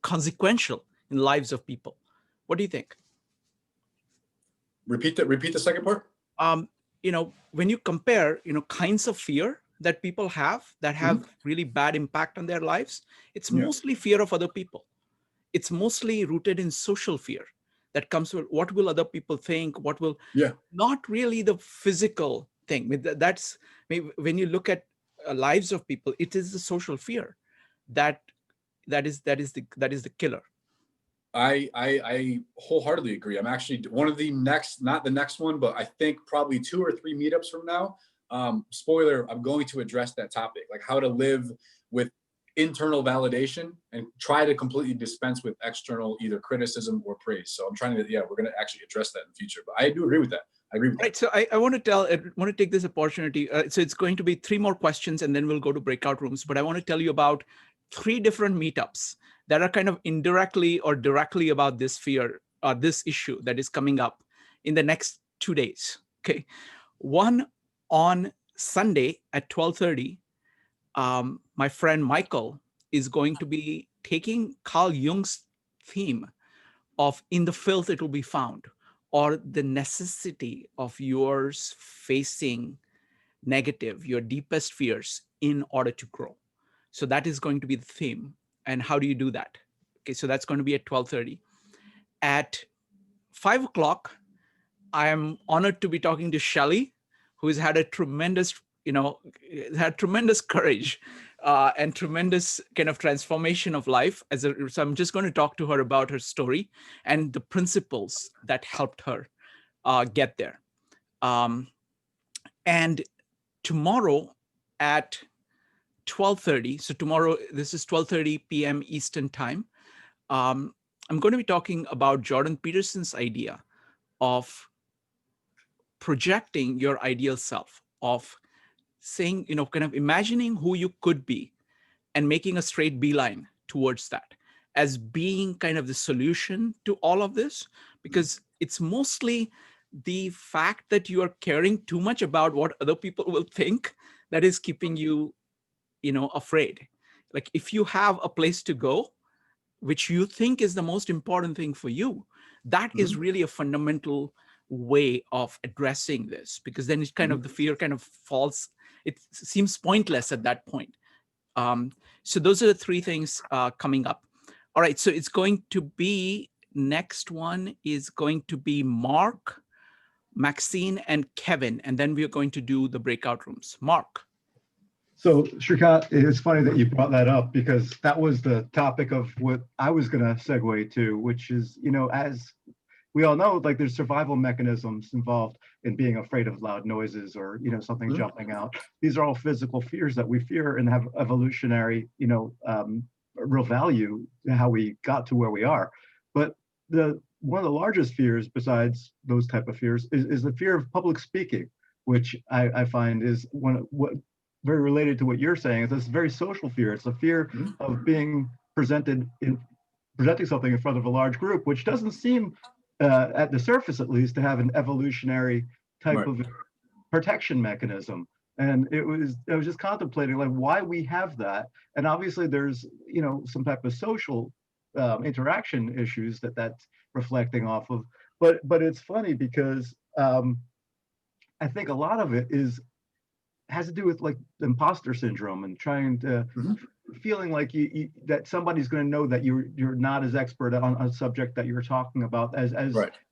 consequential in lives of people. What do you think? Repeat the second part. When you compare, kinds of fear that people have that have really bad impact on their lives, it's mostly fear of other people. It's mostly rooted in social fear that comes with what will other people think, not really the physical thing. That's when you look at lives of people, it is the social fear that is the killer. I wholeheartedly agree. I'm actually one of the next, not the next one, but I think probably 2 or 3 meetups from now. Spoiler, I'm going to address that topic, like how to live with internal validation and try to completely dispense with external either criticism or praise. So I'm trying to, we're going to actually address that in the future. But I do agree with that. I agree with that. So I want to take this opportunity. So it's going to be 3 more questions and then we'll go to breakout rooms. But I want to tell you about 3 different meetups that are kind of indirectly or directly about this fear, this issue that is coming up in the next 2 days. Okay. One on Sunday at 12:30, my friend Michael is going to be taking Carl Jung's theme of "in the filth it will be found," or the necessity of yours facing negative, your deepest fears in order to grow. So that is going to be the theme. And how do you do that? Okay, so that's going to be at 12:30. At 5 o'clock, I am honored to be talking to Shelley, who has had a tremendous, had tremendous courage and tremendous kind of transformation of life. So I'm just going to talk to her about her story and the principles that helped her get there. And tomorrow at 12:30, so tomorrow, this is 12:30 p.m. Eastern time, I'm going to be talking about Jordan Peterson's idea of projecting your ideal self, of saying, kind of imagining who you could be and making a straight beeline towards that as being kind of the solution to all of this, because it's mostly the fact that you are caring too much about what other people will think that is keeping you, afraid. Like if you have a place to go, which you think is the most important thing for you, that is really a fundamental way of addressing this, because then it's kind of the fear kind of falls, it seems pointless at that point. So those are the three things coming up. All right, so it's going to be, next one is going to be Mark, Maxine, and Kevin, and then we are going to do the breakout rooms. Mark. So Shrikant, it's funny that you brought that up, because that was the topic of what I was going to segue to, which is, as we all know, like there's survival mechanisms involved in being afraid of loud noises or, something jumping out. These are all physical fears that we fear and have evolutionary, real value to how we got to where we are. But one of the largest fears besides those type of fears is the fear of public speaking, which I find is what very related to what you're saying. Is this very social fear. It's a fear of being presenting something in front of a large group, which doesn't seem at the surface at least to have an evolutionary type of protection mechanism. And I was just contemplating like why we have that. And obviously there's, some type of social interaction issues that's reflecting off of, but it's funny because I think a lot of it has to do with like imposter syndrome and trying to feeling like that somebody's going to know that you're not as expert on a subject that you're talking about as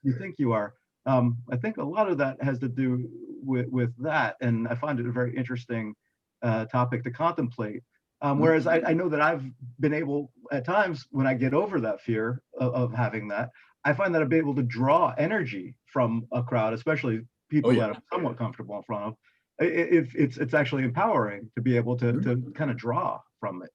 you think you are. I think a lot of that has to do with that, and I find it a very interesting topic to contemplate. Whereas I know that I've been able at times when I get over that fear of having that, I find that I've been able to draw energy from a crowd, especially people that I'm somewhat comfortable in front of. It's actually empowering to be able to kind of draw from it,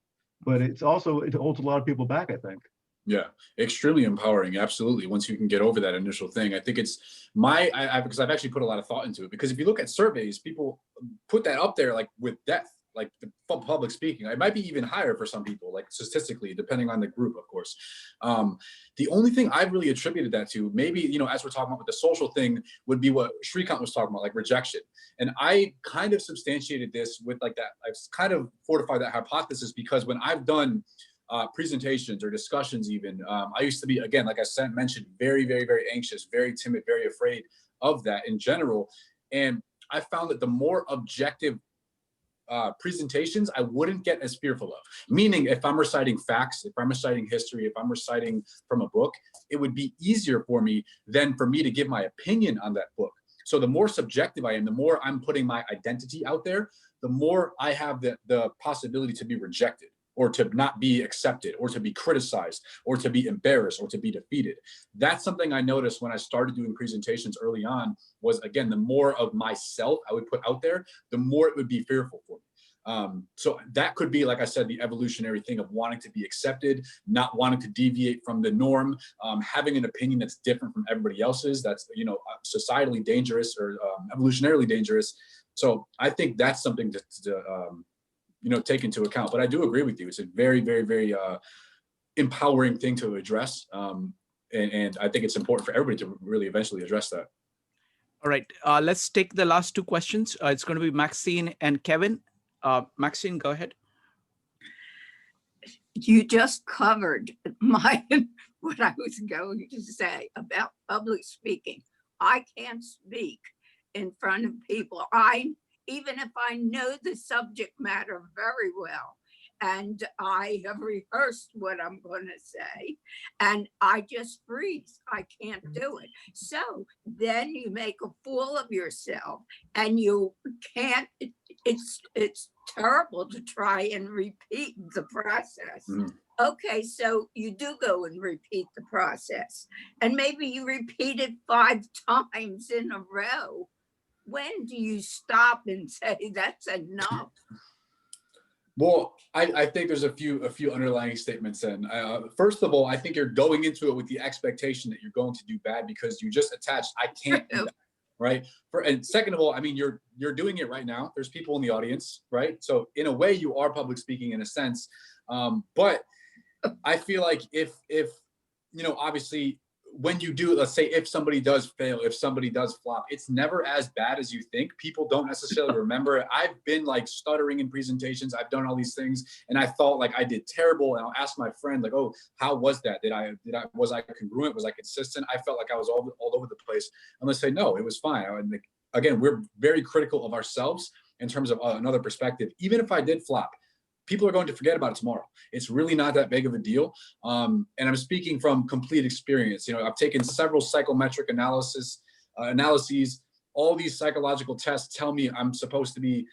but it holds a lot of people back, I think. Yeah, extremely empowering. Absolutely. Once you can get over that initial thing, I think it's because I've actually put a lot of thought into it, because if you look at surveys, people put that up there like with death, like the public speaking. It might be even higher for some people, like statistically, depending on the group, of course. The only thing I've really attributed that to, maybe, as we're talking about with the social thing, would be what Shrikant was talking about, like rejection. And I kind of substantiated this with like that. I've kind of fortified that hypothesis because when I've done presentations or discussions even, I used to be, again, like I mentioned, very, very, very anxious, very timid, very afraid of that in general. And I found that the more objective presentations I wouldn't get as fearful of. Meaning if I'm reciting facts, if I'm reciting history, if I'm reciting from a book, it would be easier for me than for me to give my opinion on that book. So the more subjective I am, the more I'm putting my identity out there, the more I have the possibility to be rejected, or to not be accepted, or to be criticized, or to be embarrassed, or to be defeated. That's something I noticed when I started doing presentations early on, was, again, the more of myself I would put out there, the more it would be fearful for me. So that could be, like I said, the evolutionary thing of wanting to be accepted, not wanting to deviate from the norm, having an opinion that's different from everybody else's, that's, societally dangerous or evolutionarily dangerous. So I think that's something to take into account. But I do agree with you. It's a very, very, very empowering thing to address. And I think it's important for everybody to really eventually address that. All right, let's take the last two questions. It's going to be Maxine and Kevin. Maxine, go ahead. You just covered what I was going to say about public speaking. I can't speak in front of people. Even if I know the subject matter very well. and I have rehearsed what I'm going to say, and I just freeze. I can't do it. So then you make a fool of yourself, and you can't. It's terrible to try and repeat the process. Okay, so you do go and repeat the process, and maybe you repeat it 5 times in a row. When do you stop and say that's enough? Well, I think there's a few underlying statements. And first of all, I think you're going into it with the expectation that you're going to do bad because you just attached, I can't do that, right? And second of all, I mean, you're doing it right now. There's people in the audience, right? So in a way, you are public speaking in a sense. But I feel like if obviously, when you do, let's say if somebody does fail, if somebody does flop, it's never as bad as you think. People don't necessarily remember it. I've been like stuttering in presentations. I've done all these things and I thought like I did terrible. And I'll ask my friend like, oh, how was that? Was I congruent? Was I consistent? I felt like I was all over the place. And let's say, no, it was fine. Again, we're very critical of ourselves in terms of another perspective. Even if I did flop, people are going to forget about it tomorrow. It's really not that big of a deal. And I'm speaking from complete experience. I've taken several psychometric analyses. All these psychological tests tell me I'm supposed to be,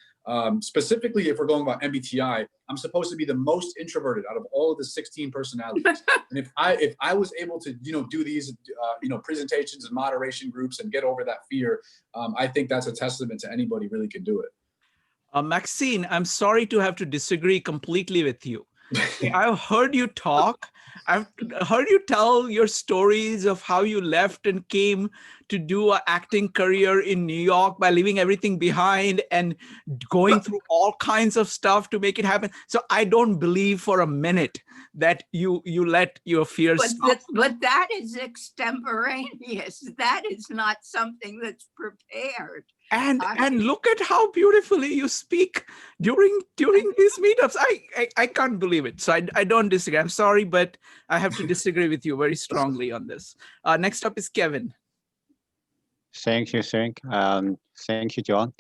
specifically if we're going about MBTI, I'm supposed to be the most introverted out of all of the 16 personalities. And if I was able to, do these, presentations and moderation groups and get over that fear, I think that's a testament to anybody really can do it. Maxine, I'm sorry to have to disagree completely with you. I've heard you talk. I've heard you tell your stories of how you left and came to do an acting career in New York by leaving everything behind and going through all kinds of stuff to make it happen. So I don't believe for a minute that you let your fears stop. But that is extemporaneous. That is not something that's prepared. And look at how beautifully you speak during these meetups. I can't believe it. So I don't disagree. I'm sorry, but I have to disagree with you very strongly on this. Next up is Kevin. Thank you, thank you, John.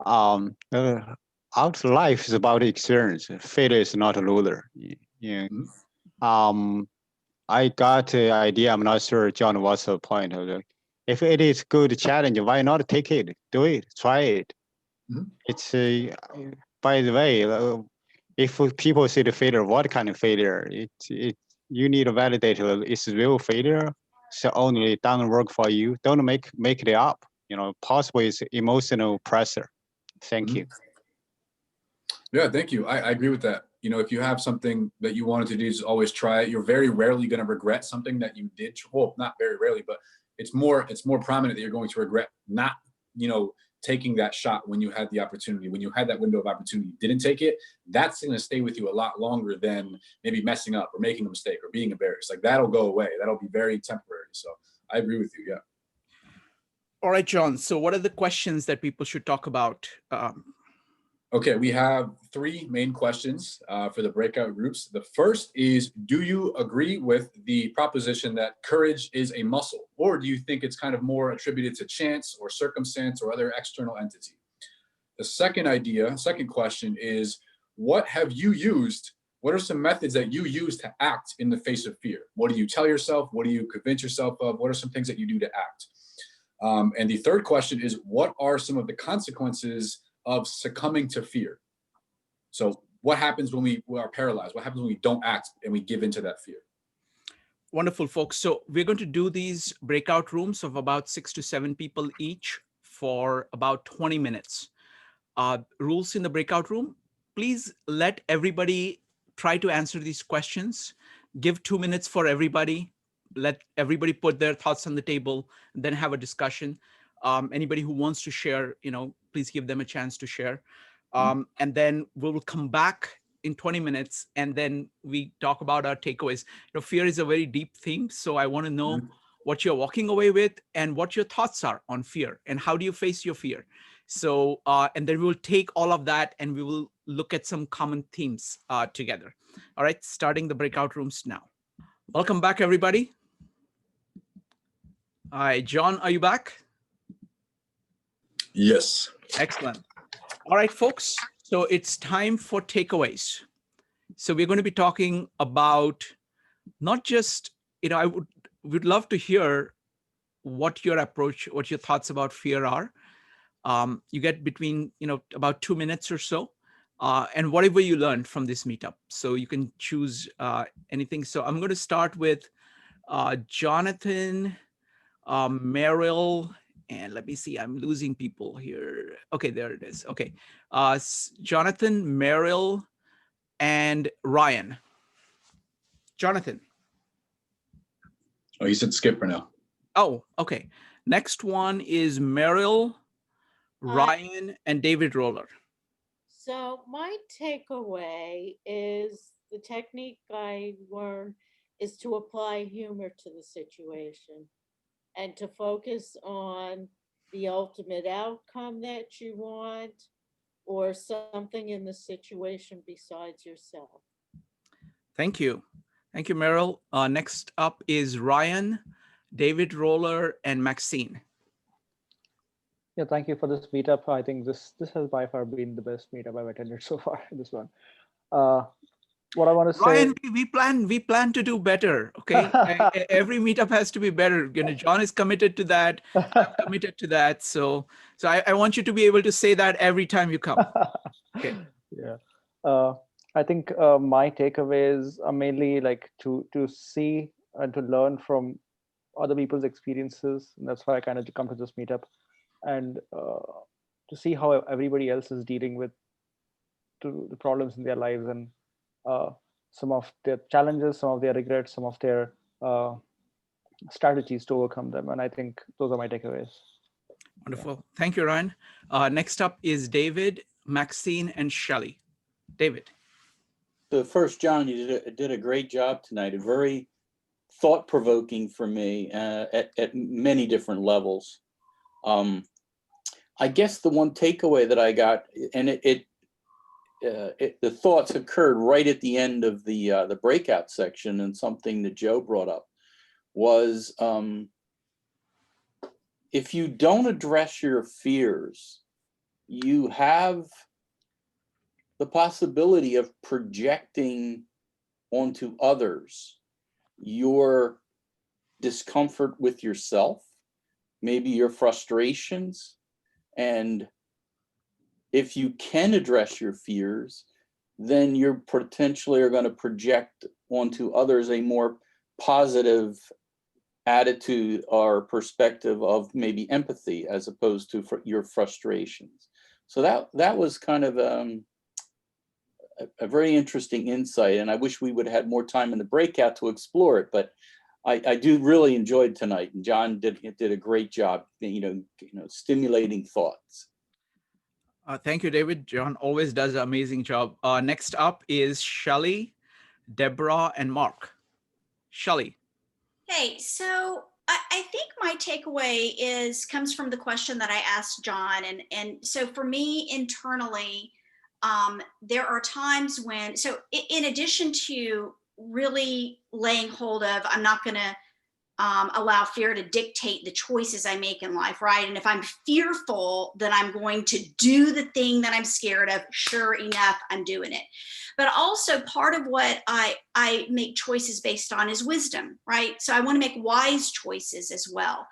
Our life is about experience. Failure is not a loser. I got the idea. I'm not sure, John, what's the point of it. If it is good challenge, why not take it? Do it, try it. It's by the way, if people see the failure, what kind of failure? You need to validate it's real failure. So only it doesn't work for you. Don't make it up. Possibly it's emotional pressure. Thank you. Yeah, thank you. I agree with that. If you have something that you wanted to do, just always try it. You're very rarely going to regret something that you did. Well, not very rarely, but it's more prominent that you're going to regret not, taking that shot when you had the opportunity, when you had that window of opportunity, you didn't take it. That's going to stay with you a lot longer than maybe messing up or making a mistake or being embarrassed. Like that'll go away. That'll be very temporary. So I agree with you. Yeah. All right, John. So what are the questions that people should talk about? Okay, we have 3 main questions for the breakout groups. The first is, do you agree with the proposition that courage is a muscle? Or do you think it's kind of more attributed to chance or circumstance or other external entity? The second question is, what have you used? What are some methods that you use to act in the face of fear? What do you tell yourself? What do you convince yourself of? What are some things that you do to act? And the third question is, what are some of the consequences of succumbing to fear? So what happens when we are paralyzed? What happens when we don't act and we give into that fear? Wonderful, folks. So we're going to do these breakout rooms of about 6 to 7 people each for about 20 minutes. Rules in the breakout room: please let everybody try to answer these questions. Give 2 minutes for everybody. Let everybody put their thoughts on the table, and then have a discussion. Anybody who wants to share, please give them a chance to share. And then we'll come back in 20 minutes and then we talk about our takeaways. Fear is a very deep thing. So I want to know what you're walking away with and what your thoughts are on fear and how do you face your fear. So, and then we'll take all of that and we will look at some common themes together. All right, starting the breakout rooms now. Welcome back, everybody. Hi, John, are you back? Yes. Excellent. All right, folks. So it's time for takeaways. So we're going to be talking about not just, I would love to hear what your approach, what your thoughts about fear are. You get between, about 2 minutes or so, and whatever you learned from this meetup. So you can choose anything. So I'm going to start with Jonathan, Meryl, and let me see, I'm losing people here. Okay, there it is. Okay. Jonathan, Meryl, and Ryan. Jonathan. Oh, you said skip for now. Oh, okay. Next one is Meryl, Ryan, and David Roller. So my takeaway is the technique I learned is to apply humor to the situation and to focus on the ultimate outcome that you want or something in the situation besides yourself. Thank you. Thank you, Meryl. Next up is Ryan, David Roller, and Maxine. Yeah, thank you for this meetup. I think this has by far been the best meetup I've attended so far. This one. What I want to say, Ryan, we plan to do better. Okay, every meetup has to be better. John is committed to that. I'm committed to that. So I want you to be able to say that every time you come. Okay. Yeah. I think my takeaways are mainly like to see and to learn from other people's experiences. And that's why I kind of come to this meetup, and to see how everybody else is dealing with the problems in their lives, and some of their challenges, some of their regrets, some of their strategies to overcome them. And I think those are my takeaways. Wonderful. Yeah. Thank you, Ryan. Next up is David, Maxine, and Shelley. David. So first, John, you did a great job tonight. A very thought-provoking for me at many different levels. I guess the one takeaway that I got, and the thoughts occurred right at the end of the breakout section, and something that Joe brought up was, if you don't address your fears, you have the possibility of projecting onto others your discomfort with yourself, maybe your frustrations. And if you can address your fears, then you potentially are going to project onto others a more positive attitude or perspective of maybe empathy, as opposed to your frustrations. So that was kind of a very interesting insight, and I wish we would have had more time in the breakout to explore it. But I do really enjoyed tonight, and John did a great job, stimulating thoughts. Thank you, David. John always does an amazing job. Next up is Shelley, Deborah, and Mark. Shelley. Hey, so I think my takeaway comes from the question that I asked John. And so for me internally, there are times when, so in addition to really laying hold of, I'm not going to allow fear to dictate the choices I make in life, right? And if I'm fearful, then I'm going to do the thing that I'm scared of. Sure enough, I'm doing it. But also part of what I make choices based on is wisdom, right? So I want to make wise choices as well.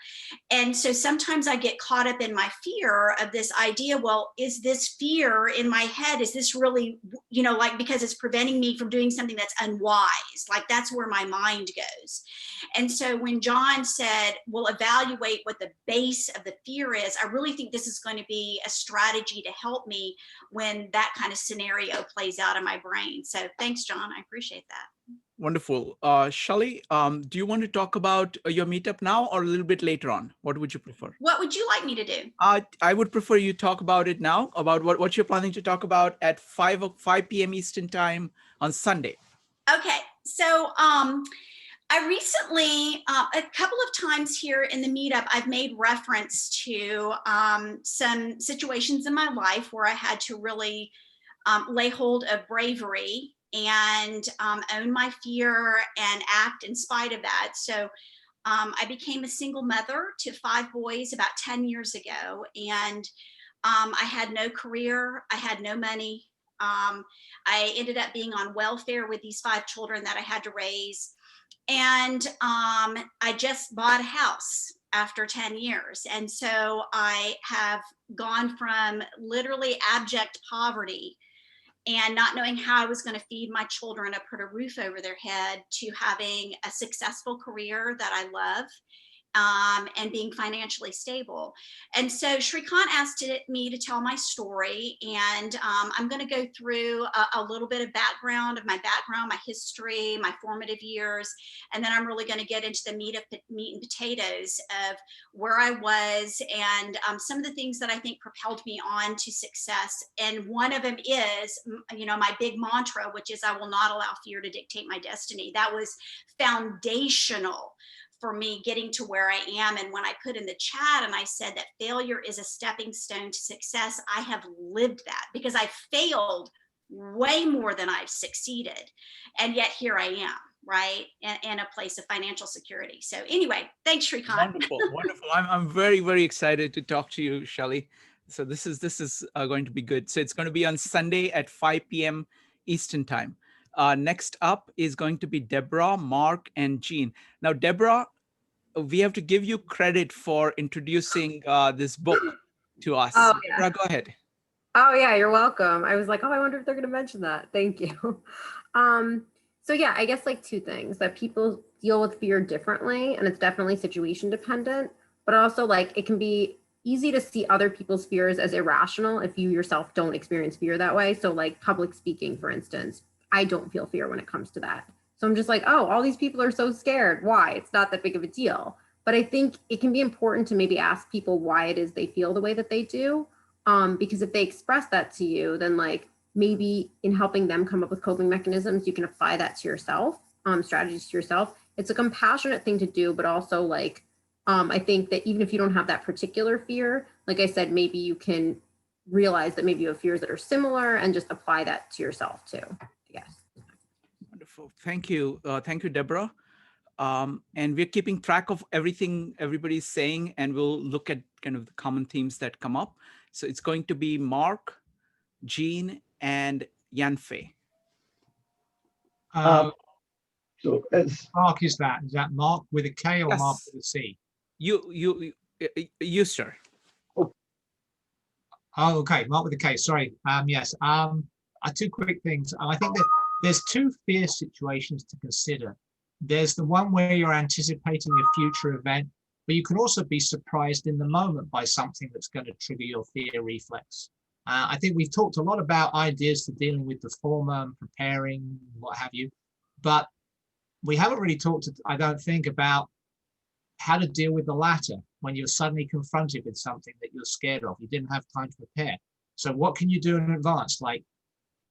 And so sometimes I get caught up in my fear of this idea, well, is this fear in my head? Is this really, because it's preventing me from doing something that's unwise? Like that's where my mind goes. And so when John said, well, evaluate what the base of the fear is, I really think this is going to be a strategy to help me when that kind of scenario plays out in my brain. So thanks, John. I appreciate that. Wonderful. Shelley, do you want to talk about your meetup now or a little bit later on? What would you prefer? What would you like me to do? I would prefer you talk about it now, about what you're planning to talk about at 5 p.m. Eastern time on Sunday. Okay. So I recently, a couple of times here in the meetup, I've made reference to some situations in my life where I had to really lay hold of bravery and own my fear and act in spite of that. So I became a single mother to 5 boys about 10 years ago. And I had no career, I had no money. I ended up being on welfare with these 5 children that I had to raise. And I just bought a house after 10 years. And so I have gone from literally abject poverty and not knowing how I was going to feed my children or put a roof over their head to having a successful career that I love. And being financially stable. And so Shrikant asked me to tell my story, and I'm going to go through a little bit of background, my history, my formative years, and then I'm really going to get into the meat and potatoes of where I was and some of the things that I think propelled me on to success. And one of them is, my big mantra, which is I will not allow fear to dictate my destiny. That was foundational for me getting to where I am. And when I put in the chat and I said that failure is a stepping stone to success, I have lived that because I failed way more than I've succeeded. And yet here I am, right? In a place of financial security. So anyway, thanks, Shrikant. Wonderful, wonderful. I'm very, very excited to talk to you, Shelley. So this is going to be good. So it's going to be on Sunday at 5 p.m. Eastern time. Next up is going to be Deborah, Mark, and Jean. Now, Deborah, we have to give you credit for introducing this book to us. Oh, yeah. Deborah, go ahead. Oh yeah, you're welcome. I was like, oh, I wonder if they're going to mention that. Thank you. So yeah, I guess like 2 things, that people deal with fear differently, and it's definitely situation dependent, but also like it can be easy to see other people's fears as irrational if you yourself don't experience fear that way. So like public speaking, for instance, I don't feel fear when it comes to that. So I'm just like, oh, all these people are so scared. Why? It's not that big of a deal. But I think it can be important to maybe ask people why it is they feel the way that they do. Because if they express that to you, then like maybe in helping them come up with coping mechanisms, you can apply that to yourself, strategies to yourself. It's a compassionate thing to do, but also like, I think that even if you don't have that particular fear, like I said, maybe you can realize that maybe you have fears that are similar and just apply that to yourself too, yes. Wonderful. Thank you. Thank you, Deborah. And we're keeping track of everything everybody's saying, and we'll look at kind of the common themes that come up. So it's going to be Mark, Jean, and Yanfei. So as Mark is that Mark with a K or Yes. Mark with a C? You, sir. Oh, okay, Mark with a K. Sorry. Yes. 2 quick things. I think that there's 2 fear situations to consider. There's the one where you're anticipating a future event, but you can also be surprised in the moment by something that's going to trigger your fear reflex. I think we've talked a lot about ideas for dealing with the former, preparing, what have you, but we haven't really talked, I don't think, about how to deal with the latter when you're suddenly confronted with something that you're scared of. You didn't have time to prepare. So what can you do in advance? Like,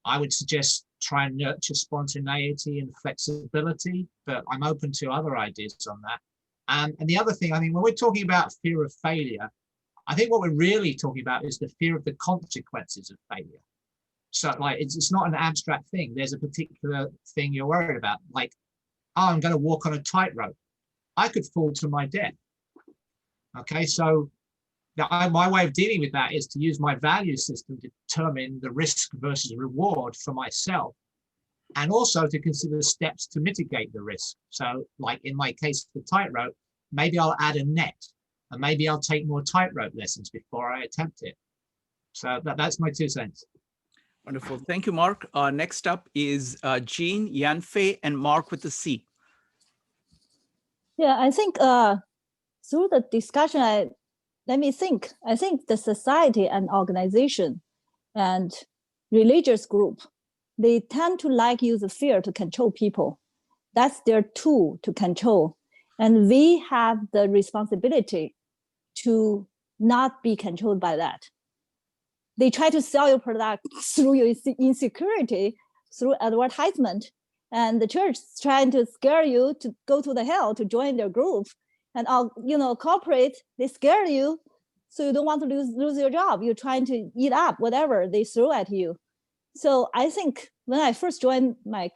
I would suggest try and nurture spontaneity and flexibility, but I'm open to other ideas on that. And the other thing, I mean, when we're talking about fear of failure, I think what we're really talking about is the fear of the consequences of failure. So like, it's not an abstract thing. There's a particular thing you're worried about, like, oh, I'm going to walk on a tightrope. I could fall to my death. Okay, so my way of dealing with that is to use my value system to determine the risk versus reward for myself, and also to consider steps to mitigate the risk. So like in my case, the tightrope, maybe I'll add a net, and maybe I'll take more tightrope lessons before I attempt it. So that's my 2 cents. Wonderful. Thank you, Mark. Next up is Jean, Yanfei, and Mark with the C. Yeah, I think through the discussion, I think the society and organization and religious group, they tend to like use fear to control people. That's their tool to control. And we have the responsibility to not be controlled by that. They try to sell your product through your insecurity, through advertisement. And the church is trying to scare you to go to the hell, to join their group. And corporate, they scare you, so you don't want to lose your job. You're trying to eat up whatever they throw at you. So I think when I first joined my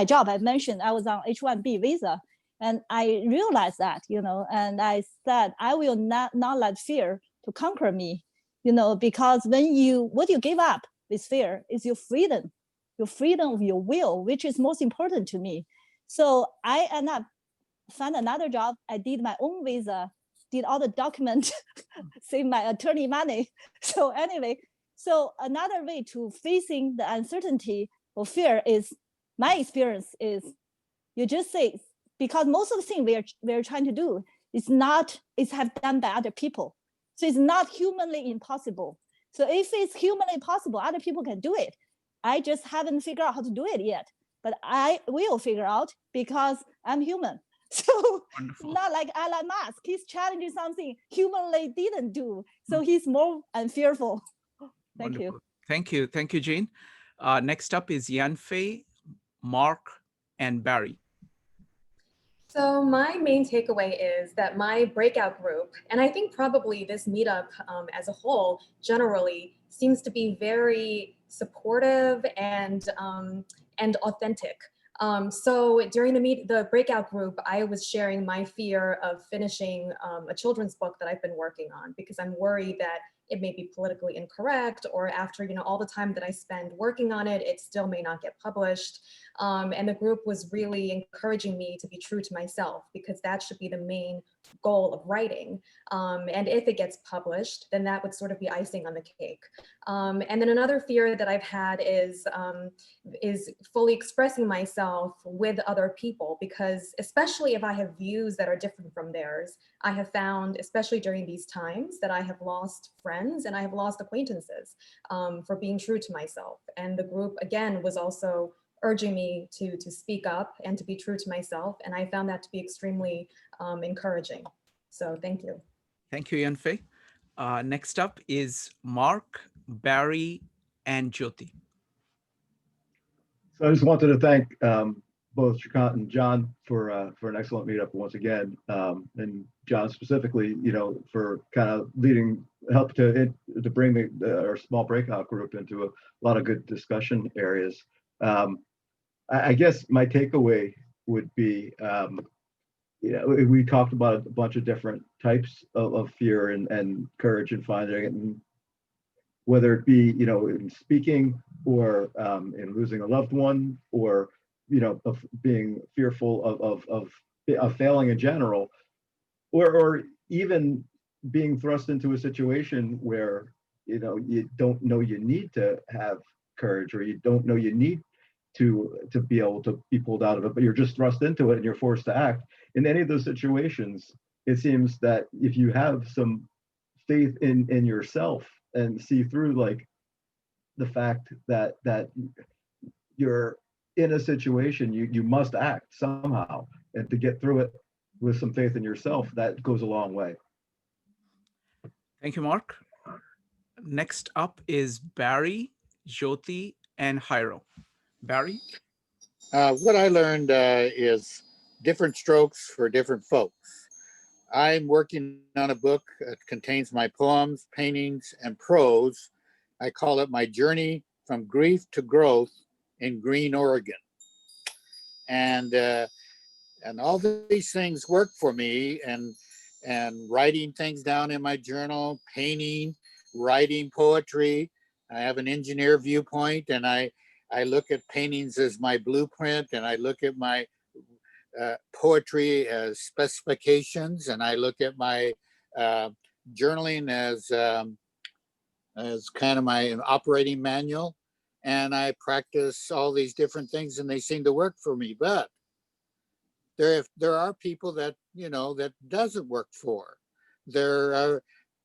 job, I mentioned I was on H-1B visa, and I realized that, and I said, I will not let fear to conquer me, because what you give up with fear is your freedom of your will, which is most important to me. So I end up find another job. I did my own visa, did all the document, save my attorney money. So anyway, so another way to facing the uncertainty or fear is, my experience is, you just say, because most of the things we're trying to do is have done by other people. So it's not humanly impossible. So if it's humanly possible, other people can do it. I just haven't figured out how to do it yet, but I will figure out because I'm human. So Wonderful. Not like Elon Musk, he's challenging something humanly didn't do. So he's more unfearful. Thank Wonderful. you. Thank you, Jane. Next up is Yanfei, Mark, and Barry. So my main takeaway is that my breakout group, and I think probably this meetup as a whole generally, seems to be very supportive and authentic. So during the breakout group, I was sharing my fear of finishing a children's book that I've been working on, because I'm worried that it may be politically incorrect, or after all the time that I spend working on it, it still may not get published. And the group was really encouraging me to be true to myself, because that should be the main goal of writing. And if it gets published, then that would sort of be icing on the cake. And then another fear that I've had is fully expressing myself with other people, because especially if I have views that are different from theirs, I have found, especially during these times, that I have lost friends and I have lost acquaintances for being true to myself. And the group, again, was also urging me to speak up and to be true to myself. And I found that to be extremely encouraging. So thank you. Thank you, Yanfei. Next up is Mark, Barry, and Jyoti. So I just wanted to thank both Shrikant and John for an excellent meetup once again, and John specifically, for kind of help to bring our small breakout group into a lot of good discussion areas. I guess my takeaway would be, we talked about a bunch of different types of fear and courage and finding it, and whether it be, in speaking or in losing a loved one, or, of being fearful of failing in general, or even being thrust into a situation where, you don't know you need to have courage, or you don't know you need to be able to be pulled out of it, but you're just thrust into it and you're forced to act. In any of those situations, it seems that if you have some faith in yourself and see through like the fact that you're in a situation, you must act somehow, and to get through it with some faith in yourself, that goes a long way. Thank you, Mark. Next up is Barry, Jyoti, and Jairo. Barry? What I learned is different strokes for different folks. I'm working on a book that contains my poems, paintings, and prose. I call it My Journey from Grief to Growth in Green, Oregon. And all these things work for me, and writing things down in my journal, painting, writing poetry. I have an engineer viewpoint, and I look at paintings as my blueprint, and I look at my poetry as specifications, and I look at my journaling as kind of my operating manual, and I practice all these different things, and they seem to work for me. But there are people that that doesn't work for.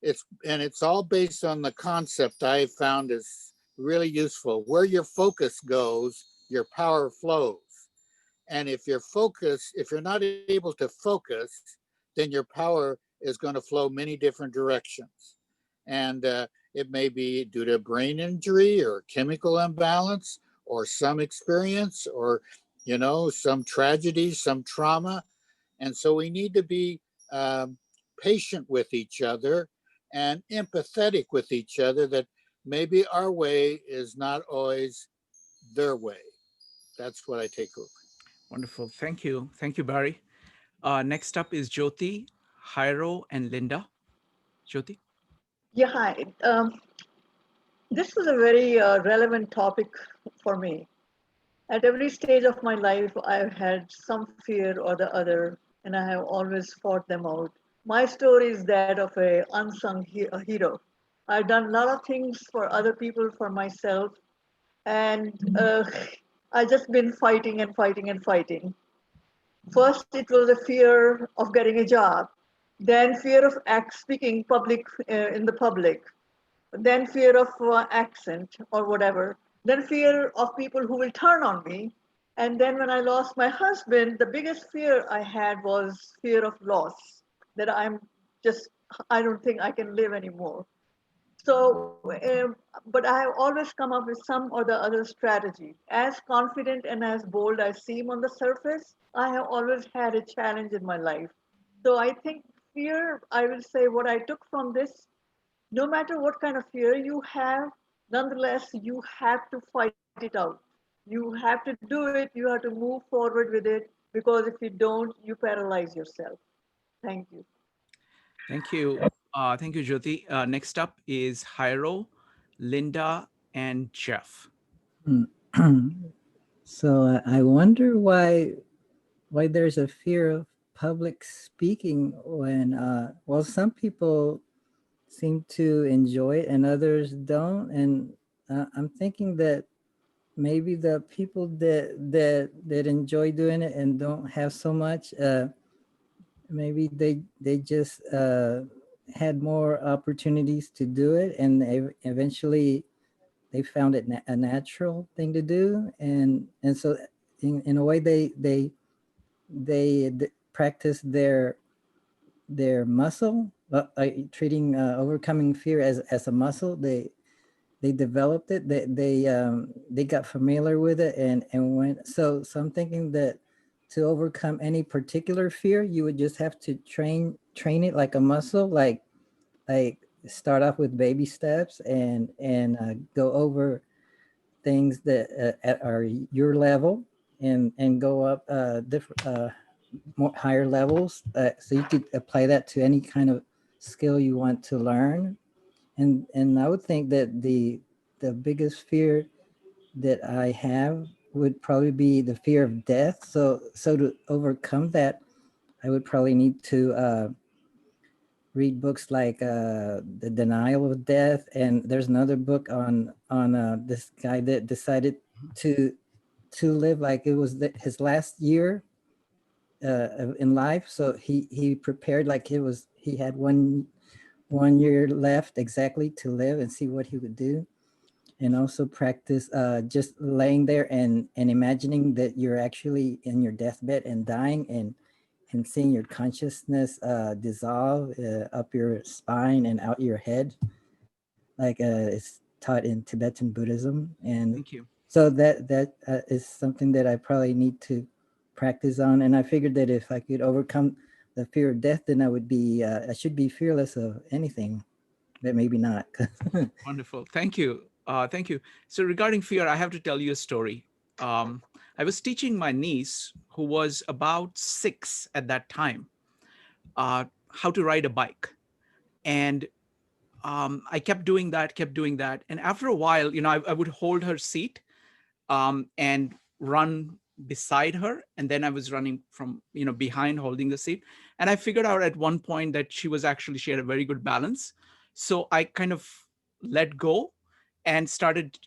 It's all based on the concept I found is really useful. Where your focus goes, your power flows. And if you're not able to focus, then your power is going to flow many different directions. And it may be due to brain injury or chemical imbalance or some experience or, some tragedy, some trauma. And so we need to be patient with each other and empathetic with each other, that maybe our way is not always their way. That's what I take away. Wonderful. Thank you. Thank you, Barry. Next up is Jyoti, Jairo, and Linda. Jyoti? Yeah, hi. This was a very relevant topic for me. At every stage of my life, I've had some fear or the other, and I have always fought them out. My story is that of a unsung hero. I've done a lot of things for other people, for myself, and I've just been fighting and fighting and fighting. First, it was a fear of getting a job, then fear of speaking public in the public, then fear of accent or whatever, then fear of people who will turn on me. And then when I lost my husband, the biggest fear I had was fear of loss, that I don't think I can live anymore. So, but I have always come up with some or the other strategy. As confident and as bold I seem on the surface, I have always had a challenge in my life. So I think fear, I will say what I took from this, no matter what kind of fear you have, nonetheless, you have to fight it out. You have to do it, you have to move forward with it, because if you don't, you paralyze yourself. Thank you. Thank you. Thank you, Jyoti. Next up is Jairo, Linda, and Jeff. So I wonder why there's a fear of public speaking when well, some people seem to enjoy it and others don't, and I'm thinking that maybe the people that enjoy doing it and don't have so much, maybe they just had more opportunities to do it, and eventually they found it a natural thing to do, and so in a way they practice their muscle, treating overcoming fear as a muscle. They developed it. They got familiar with it and went. So I'm thinking that to overcome any particular fear, you would just have to train it like a muscle, like start off with baby steps and go over things that are your level and go up different more higher levels, so you could apply that to any kind of skill you want to learn. And I would think that the biggest fear that I have would probably be the fear of death. So to overcome that, I would probably need to read books like The Denial of Death, and there's another book on this guy that decided to live like it was his last year in life. So he prepared like he had 1 year left exactly to live and see what he would do, and also practice just laying there and imagining that you're actually in your deathbed and dying, and seeing your consciousness dissolve up your spine and out your head, like it's taught in Tibetan Buddhism. And thank you. So that is something that I probably need to practice on. And I figured that if I could overcome the fear of death, then I should be fearless of anything, but maybe not. Wonderful. Thank you. Thank you. So regarding fear, I have to tell you a story. I was teaching my niece, who was about 6 at that time, how to ride a bike. And I kept doing that. And after a while, I would hold her seat and run beside her. And then I was running from, behind, holding the seat. And I figured out at one point that she had a very good balance. So I kind of let go and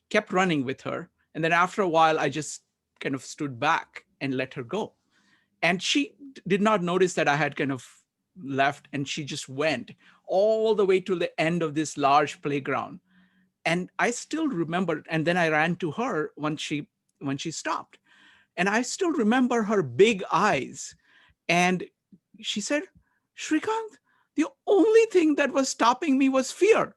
kept running with her. And then after a while, I just kind of stood back and let her go. And she did not notice that I had kind of left, and she just went all the way to the end of this large playground. And I still remember, and then I ran to her when she stopped. And I still remember her big eyes. And she said, "Shrikant, the only thing that was stopping me was fear."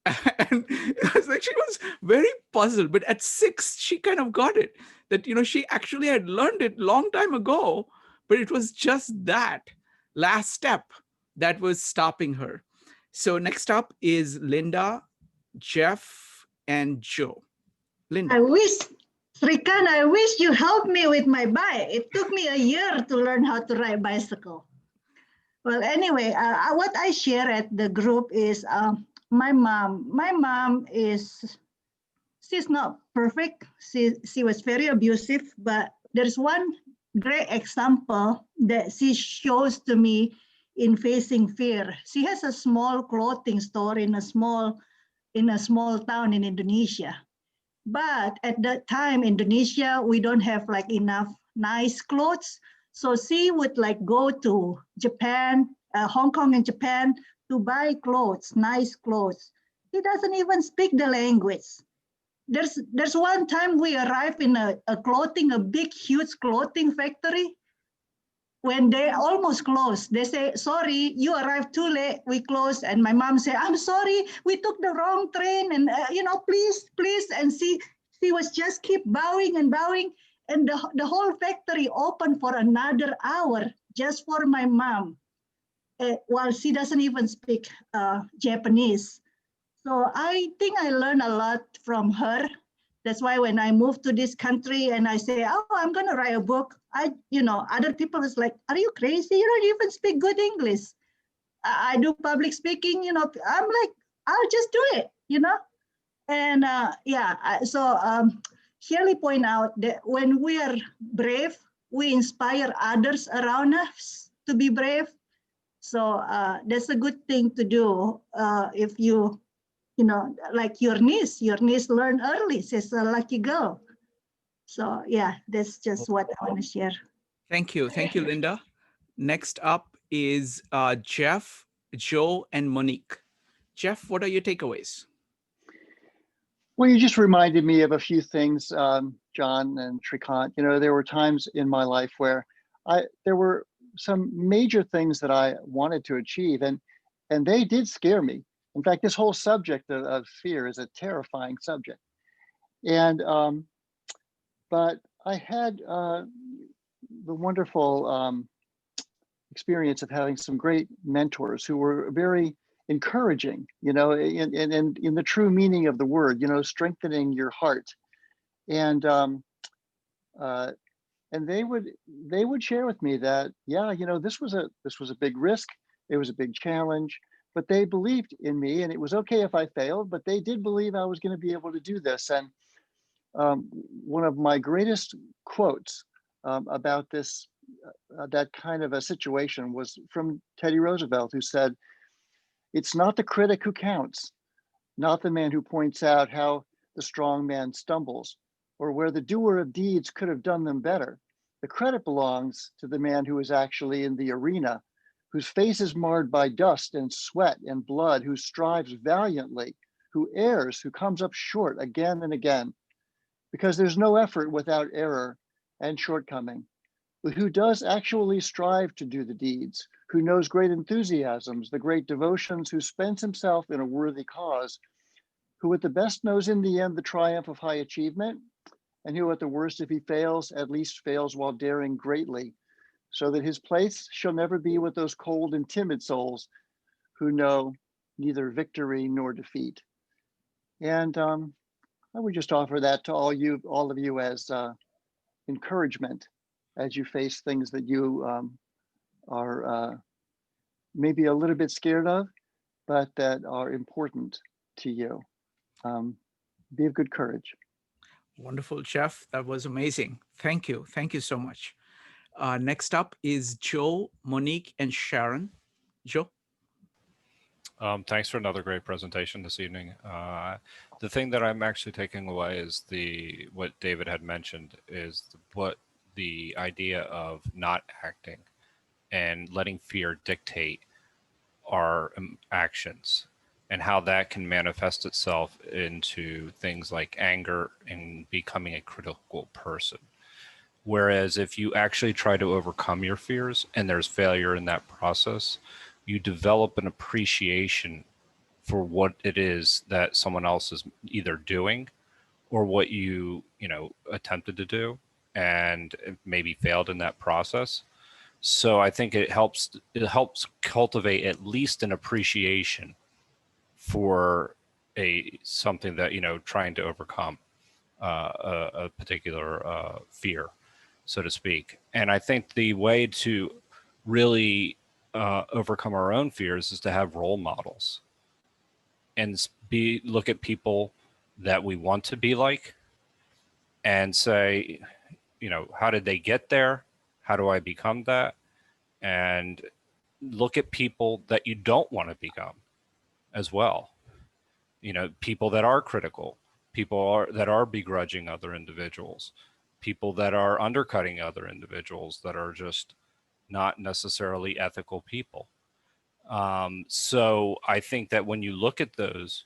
And I was like, she was very puzzled. But at 6, she kind of got it, that, she actually had learned it long time ago, but it was just that last step that was stopping her. So next up is Linda, Jeff, and Joe. Linda. I wish you helped me with my bike. It took me a year to learn how to ride bicycle. Well, anyway, what I share at the group is my mom is, she's not perfect. She was very abusive, but there's one great example that she shows to me in facing fear. She has a small clothing store in a small town in Indonesia. But at that time, Indonesia, we don't have like enough nice clothes. So she would like go to Japan, Hong Kong and Japan to buy clothes, nice clothes. He doesn't even speak the language. There's one time we arrived in a big, huge clothing factory. When they almost closed, they say, sorry, you arrived too late, we closed. And my mom said, I'm sorry, we took the wrong train, and please. And she was just keep bowing and bowing. And the whole factory opened for another hour just for my mom, while she doesn't even speak Japanese. So I think I learned a lot from her. That's why when I moved to this country and I say, oh, I'm going to write a book, other people is like, are you crazy? You don't even speak good English. I do public speaking, I'm like, I'll just do it, And Shirley point out that when we are brave, we inspire others around us to be brave. So that's a good thing to do if you, like your niece learned early. She's a lucky girl. So yeah, that's just what I want to share. Thank you, Linda. Next up is Jeff, Joe, and Monique. Jeff, what are your takeaways? Well, you just reminded me of a few things, John and Shrikant. There were times in my life where there were some major things that I wanted to achieve, and they did scare me. In fact, this whole subject of fear is a terrifying subject. And but I had the wonderful experience of having some great mentors who were very encouraging, in the true meaning of the word, strengthening your heart. And they would share with me that, yeah, this was a big risk, it was a big challenge, but they believed in me, and it was okay if I failed, but they did believe I was going to be able to do this. And one of my greatest quotes about this, that kind of a situation, was from Teddy Roosevelt, who said, "It's not the critic who counts, not the man who points out how the strong man stumbles, or where the doer of deeds could have done them better. The credit belongs to the man who is actually in the arena, whose face is marred by dust and sweat and blood, who strives valiantly, who errs, who comes up short again and again. Because there's no effort without error and shortcoming, but who does actually strive to do the deeds, who knows great enthusiasms, the great devotions, who spends himself in a worthy cause, who at the best knows in the end the triumph of high achievement, and who at the worst, if he fails, at least fails while daring greatly, so that his place shall never be with those cold and timid souls who know neither victory nor defeat." And I would just offer that to all of you as encouragement as you face things that you are maybe a little bit scared of, but that are important to you. Be of good courage. Wonderful, Jeff. That was amazing. Thank you. Thank you so much. Next up is Joe, Monique, and Sharon. Joe? Thanks for another great presentation this evening. The thing that I'm actually taking away is what David had mentioned is what the idea of not acting and letting fear dictate our actions, and how that can manifest itself into things like anger and becoming a critical person. Whereas if you actually try to overcome your fears and there's failure in that process, you develop an appreciation for what it is that someone else is either doing or what you attempted to do and maybe failed in that process. So I think it helps cultivate at least an appreciation for something that trying to overcome a particular fear, so to speak. And I think the way to really overcome our own fears is to have role models. and look at people that we want to be like and say, you know, how did they get there? How do I become that? And look at people that you don't want to become as well. You know, people that are critical, that are begrudging other individuals, people that are undercutting other individuals, that are just not necessarily ethical people. So I think that when you look at those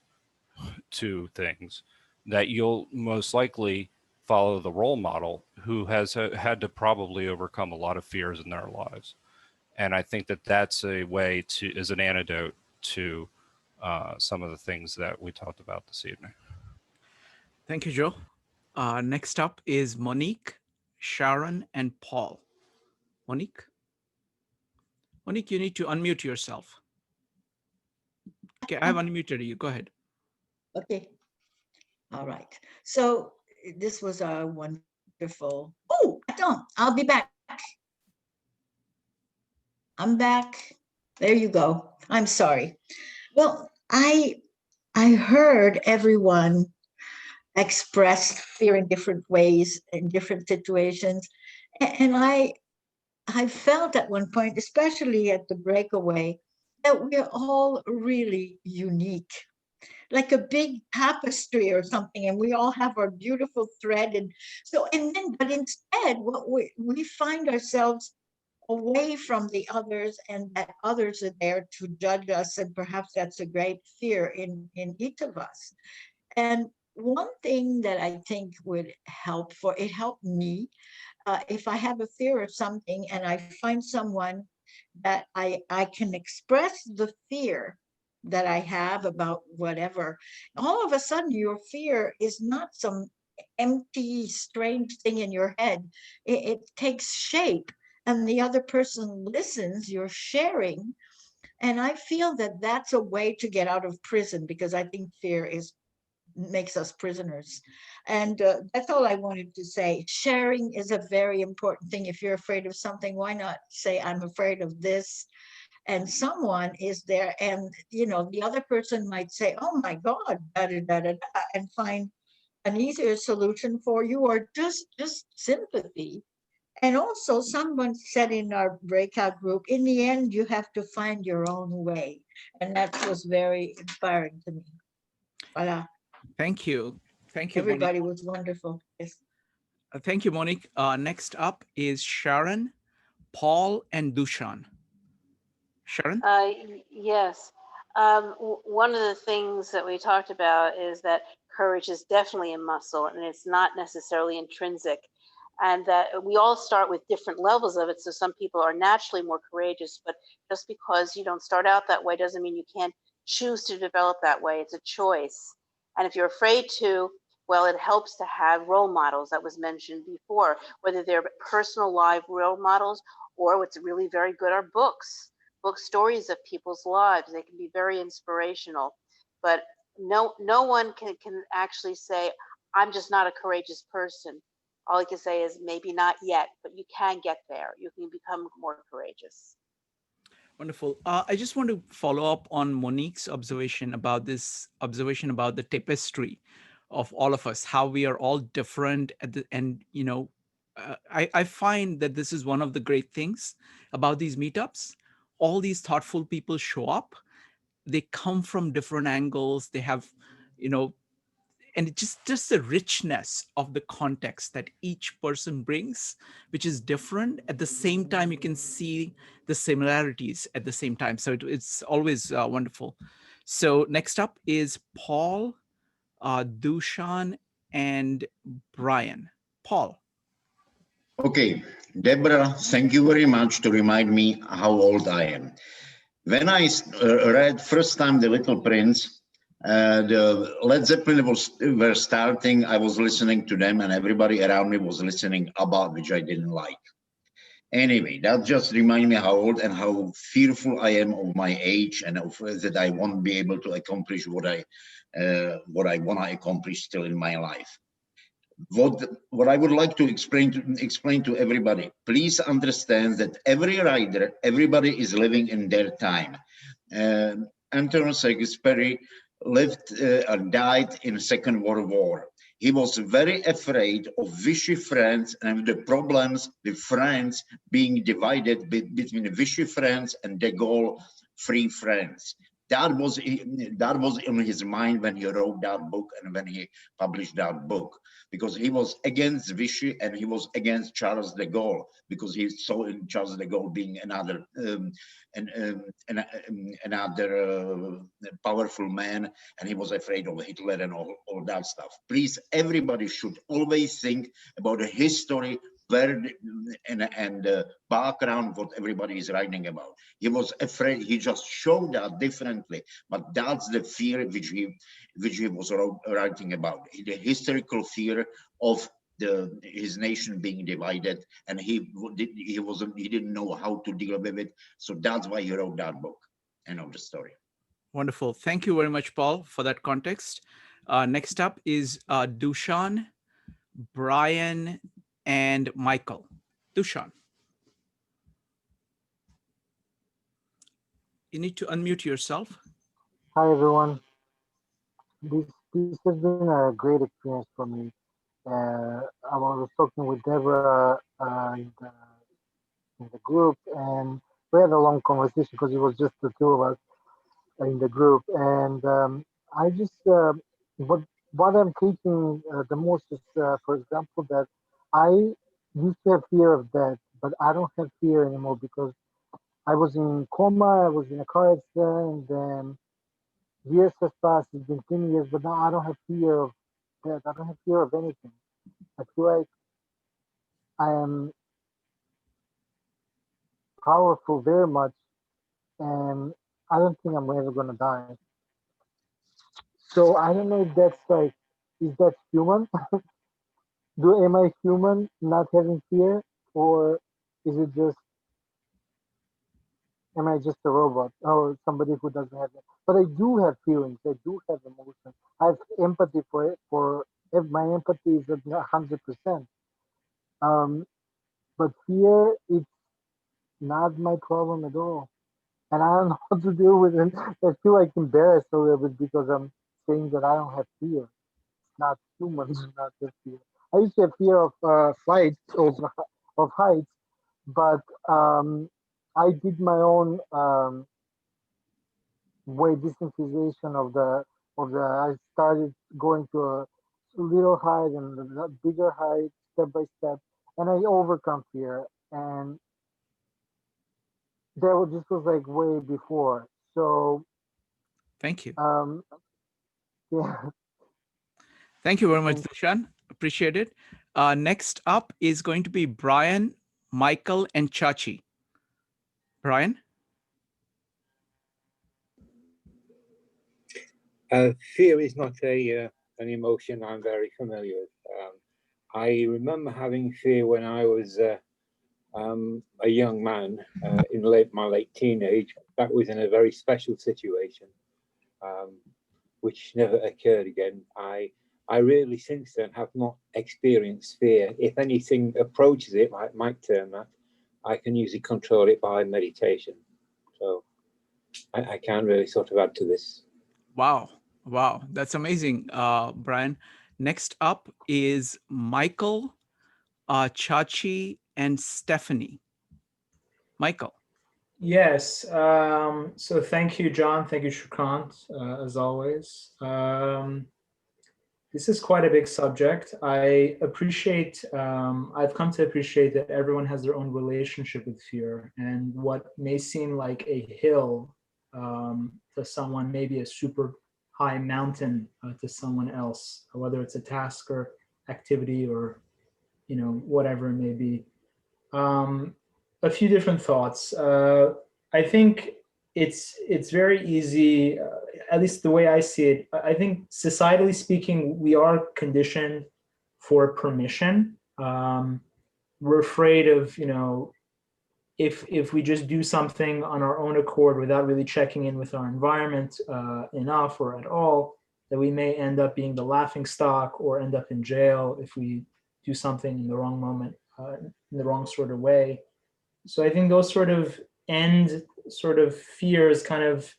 two things, that you'll most likely follow the role model who has had to probably overcome a lot of fears in their lives. And I think that that's a way to, is an antidote to some of the things that we talked about this evening. Thank you, Joe. Next up is Monique, Sharon, and Paul. Monique? Monique, you need to unmute yourself. Okay, I have unmuted you. Go ahead. Okay. All right. So this was a wonderful. Oh, I don't. I'll be back. I'm back. There you go. I'm sorry. Well, I heard everyone express fear in different ways in different situations, and I felt at one point, especially at the breakaway, that we're all really unique, like a big tapestry or something, and we all have our beautiful thread. And so, but instead, what we find ourselves away from the others, and that others are there to judge us, and perhaps that's a great fear in each of us. And one thing that I think would help, it helped me, if I have a fear of something and I find someone that I can express the fear that I have about whatever, all of a sudden your fear is not some empty, strange thing in your head. It takes shape, and the other person listens, you're sharing. And I feel that that's a way to get out of prison, because I think fear makes us prisoners. And that's all I wanted to say. Sharing is a very important thing. If you're afraid of something, why not say, I'm afraid of this? And someone is there, and the other person might say, oh my God, da, da, da, da, da, and find an easier solution for you, or just sympathy. And also, someone said in our breakout group, in the end, you have to find your own way. And that was very inspiring to me. Voila. Thank you. Thank you, Everybody Monique. was wonderful. Yes. Thank you, Monique. Next up is Sharon, Paul, and Dushan. Sharon? Yes. One of the things that we talked about is that courage is definitely a muscle, and it's not necessarily intrinsic, and that we all start with different levels of it. So some people are naturally more courageous, but just because you don't start out that way doesn't mean you can't choose to develop that way. It's a choice. And if you're afraid to, well, it helps to have role models that was mentioned before, whether they're personal live role models, or what's really very good are books stories of people's lives. They can be very inspirational, but no one can actually say, I'm just not a courageous person. All I can say is maybe not yet, but you can get there. You can become more courageous. Wonderful. I just want to follow up on Monique's observation about the tapestry of all of us, how we are all different and I find that this is one of the great things about these meetups. All these thoughtful people show up, they come from different angles, they have, and it just the richness of the context that each person brings, which is different. At the same time, you can see the similarities at the same time. So it's always wonderful. So next up is Paul, Dushan, and Brian. Paul. Okay, Deborah, thank you very much to remind me how old I am. When I read first time The Little Prince, the Led Zeppelin were starting, I was listening to them, and everybody around me was listening about, which I didn't like. Anyway, that just reminded me how old and how fearful I am of my age, and that I won't be able to accomplish what I want to accomplish still in my life. What I would like to explain to everybody, please understand that every writer, everybody is living in their time. Anton Saint-Exupéry lived or died in Second World War. He was very afraid of Vichy France and the problems with France being divided between Vichy France and de Gaulle Free France. That was in his mind when he wrote that book and when he published that book, because he was against Vichy and he was against Charles de Gaulle, because he saw in Charles de Gaulle being another powerful man, and he was afraid of Hitler and all that stuff. Please, everybody should always think about the history and the background what everybody is writing about. He was afraid. He just showed that differently, but that's the fear which he was writing about. The historical fear of his nation being divided, and he didn't know how to deal with it. So that's why he wrote that book. End of the story. Wonderful. Thank you very much, Paul, for that context. Next up is Dushan, Brian, and Michael. Dushan. You need to unmute yourself. Hi, everyone. This has been a great experience for me. I was talking with Deborah in the group, and we had a long conversation because it was just the two of us in the group. And I just, what I'm taking the most is, for example, that I used to have fear of death, but I don't have fear anymore because I was in coma, I was in a car accident, and then years have passed, it's been 10 years, but now I don't have fear of death. I don't have fear of anything. I feel like I am powerful very much, and I don't think I'm ever gonna die. So I don't know if that's like, is that human? Am I human not having fear, or is it just, am I just a robot or somebody who doesn't have it? But I do have feelings. I do have emotions. I have empathy for it. My empathy is at 100%. But fear, it's not my problem at all. And I don't know how to deal with it. I feel like embarrassed a little bit because I'm saying that I don't have fear. It's not human to not have fear. I used to have fear of flights, of heights, but I did my own way desensitization of the. I started going to a little height and a bigger height, step by step, and I overcome fear. And this was like way before. So thank you. Yeah. Thank you very much, Dushan. Appreciate it. Next up is going to be Brian, Michael, and Chachi. Brian? Fear is not an emotion I'm very familiar with. I remember having fear when I was a young man in my late teenage. That was in a very special situation, which never occurred again. I really since then have not experienced fear. If anything approaches it, like Mike termed that, I can usually control it by meditation. So I can really sort of add to this. Wow. Wow. That's amazing, Brian. Next up is Michael, Chachi, and Stephanie. Michael. Yes. So thank you, John. Thank you, Shrikant, as always. This is quite a big subject. I appreciate, I've come to appreciate that everyone has their own relationship with fear, and what may seem like a hill to someone, maybe a super high mountain to someone else, whether it's a task or activity or, whatever it may be. A few different thoughts. I think it's very easy, at least the way I see it. I think societally speaking, we are conditioned for permission. We're afraid of, if we just do something on our own accord without really checking in with our environment enough or at all, that we may end up being the laughing stock or end up in jail if we do something in the wrong moment, in the wrong sort of way. So I think those sort of fears kind of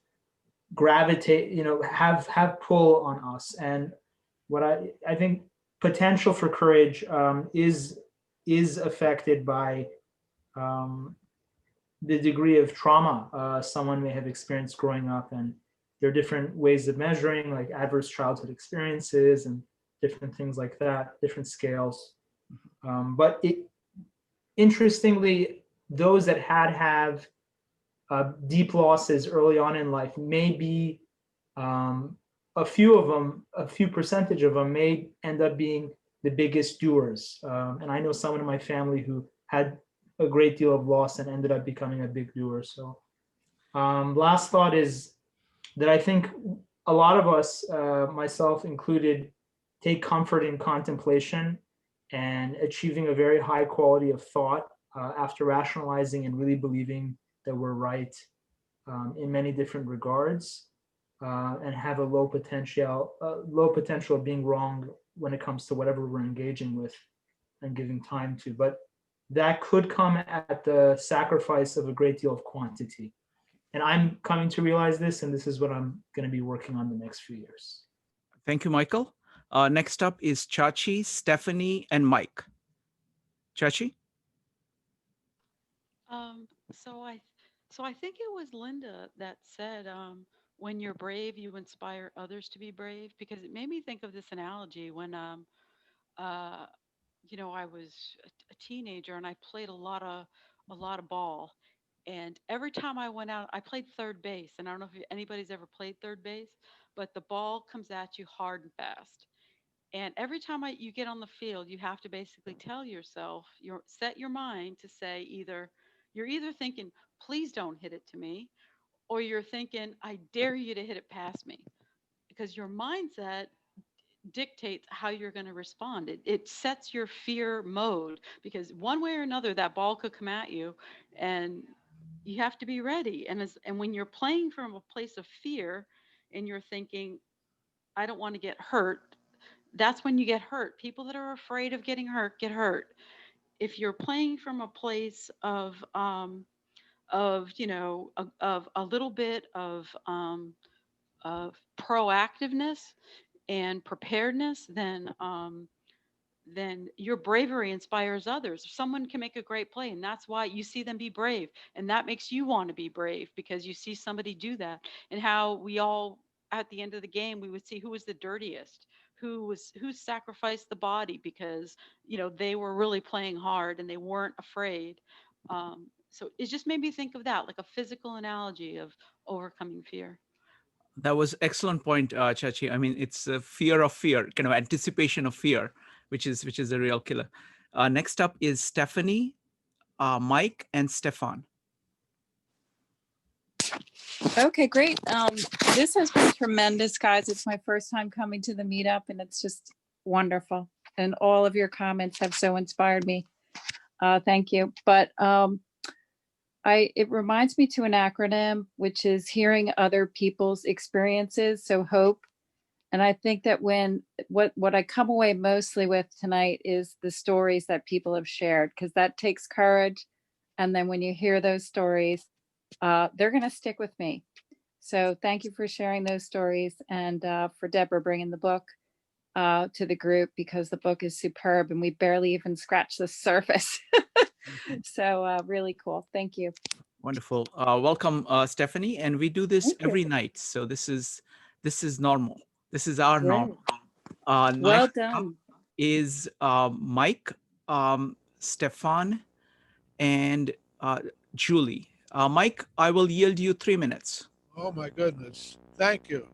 gravitate, have pull on us. And what I think potential for courage is affected by the degree of trauma someone may have experienced growing up. And there are different ways of measuring, like adverse childhood experiences and different things like that, different scales. But interestingly, those that have deep losses early on in life, maybe a few percentage of them may end up being the biggest doers. And I know someone in my family who had a great deal of loss and ended up becoming a big doer. So last thought is that I think a lot of us, myself included, take comfort in contemplation and achieving a very high quality of thought after rationalizing and really believing that we're right in many different regards, and have a low potential of being wrong when it comes to whatever we're engaging with and giving time to. But that could come at the sacrifice of a great deal of quantity. And I'm coming to realize this, and this is what I'm going to be working on the next few years. Thank you, Michael. Next up is Chachi, Stephanie, and Mike. Chachi? So I think it was Linda that said, when you're brave, you inspire others to be brave, because it made me think of this analogy when, I was a teenager and I played a lot of ball. And every time I went out, I played third base. And I don't know if anybody's ever played third base, but the ball comes at you hard and fast. And every time you get on the field, you have to basically tell yourself, set your mind to say you're either thinking, please don't hit it to me, or you're thinking, I dare you to hit it past me. Because your mindset dictates how you're going to respond. It sets your fear mode, because one way or another, that ball could come at you and you have to be ready. And when you're playing from a place of fear and you're thinking, I don't want to get hurt, that's when you get hurt. People that are afraid of getting hurt get hurt. If you're playing from a place of a little bit of proactiveness and preparedness, then your bravery inspires others. Someone can make a great play, and that's why you see them be brave, and that makes you want to be brave, because you see somebody do that. And how we all, at the end of the game, we would see who was the dirtiest, who sacrificed the body because they were really playing hard and they weren't afraid. So it just made me think of that, like a physical analogy of overcoming fear. That was excellent point, Chachi. I mean, it's a fear of fear, kind of anticipation of fear, which is a real killer. Next up is Stephanie, Mike, and Stefan. Okay, great. This has been tremendous, guys. It's my first time coming to the meetup, and it's just wonderful. And all of your comments have so inspired me. Thank you. But it reminds me to an acronym, which is hearing other people's experiences. So HOPE. And I think that what I come away mostly with tonight is the stories that people have shared, because that takes courage. And then when you hear those stories, they're going to stick with me. So thank you for sharing those stories, and for Deborah bringing the book to the group, because the book is superb and we barely even scratched the surface. So really cool. Thank you. Wonderful. Welcome, Stephanie. And we do this every night. So this is normal. This is our norm. Well done. Is Mike, Stefan, and Julie. Mike, I will yield you 3 minutes. Oh my goodness. Thank you.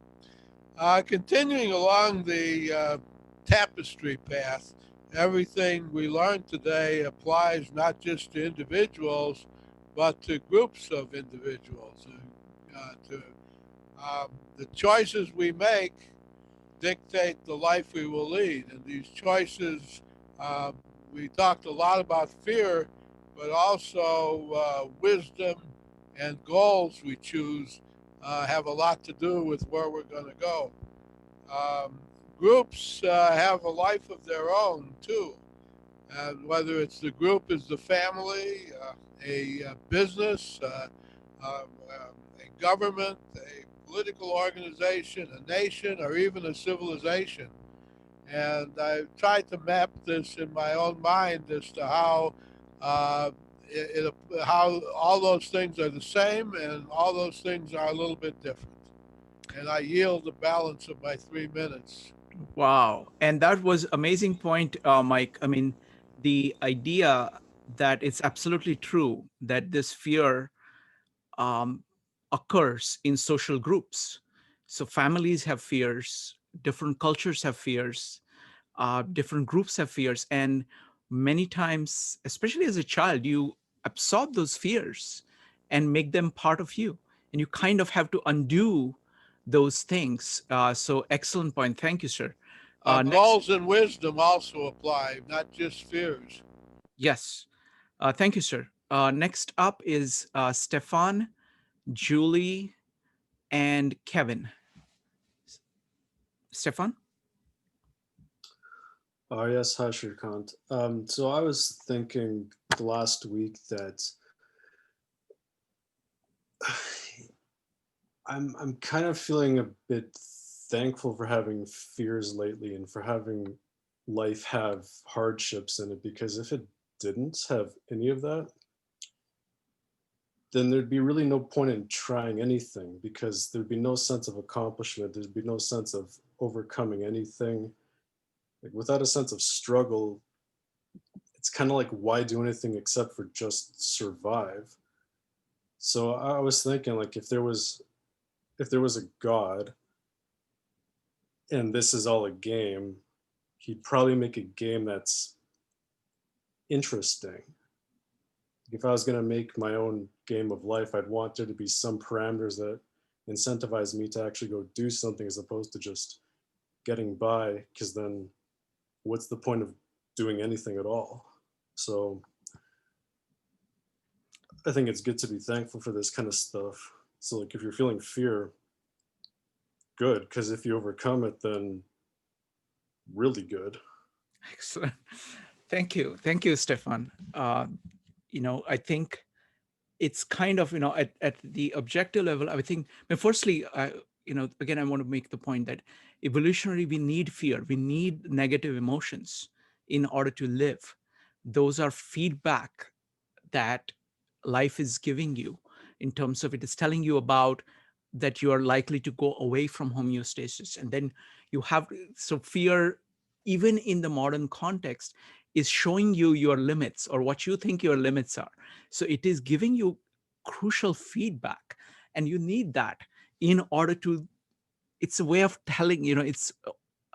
Continuing along the tapestry path, everything we learned today applies not just to individuals, but to groups of individuals. The choices we make dictate the life we will lead. And these choices, we talked a lot about fear, but also wisdom and goals we choose have a lot to do with where we're going to go. Groups have a life of their own too. And whether it's the group is the family, a business, a government, a political organization, a nation, or even a civilization. And I've tried to map this in my own mind as to how how all those things are the same and all those things are a little bit different. And I yield the balance of my 3 minutes. Wow. And that was amazing point, Mike. I mean, the idea that it's absolutely true that this fear occurs in social groups. So families have fears, different cultures have fears, different groups have fears. And many times, especially as a child, you absorb those fears and make them part of you. And you kind of have to undo those things. So excellent point. Thank you, sir. Next, Goals and wisdom also apply, not just fears. yes. Thank you, sir. Next up is Stefan, Julie, and Kevin. Stefan? Yes, hi, Shrikant. So I was thinking the last week that I'm kind of feeling a bit thankful for having fears lately and for having life have hardships in it, because if it didn't have any of that, then there'd be really no point in trying anything, because there'd be no sense of accomplishment. There'd be no sense of overcoming anything. Like, without a sense of struggle, it's kind of like, why do anything except for just survive? So I was thinking, like, if there was a God and this is all a game, he'd probably make a game that's interesting. If I was going to make my own game of life, I'd want there to be some parameters that incentivize me to actually go do something as opposed to just getting by, because then what's the point of doing anything at all? So I think it's good to be thankful for this kind of stuff. So, like, if you're feeling fear, good, because if you overcome it, then really good. Excellent. Thank you. Thank you, Stefan. I think it's kind of, at the objective level, I think, firstly, again, I want to make the point that evolutionary, we need fear. We need negative emotions in order to live. Those are feedback that life is giving you, in terms of it is telling you about that you are likely to go away from homeostasis. And then you have, so fear, even in the modern context, is showing you your limits or what you think your limits are. So it is giving you crucial feedback, and you need that in order to, it's a way of telling, it's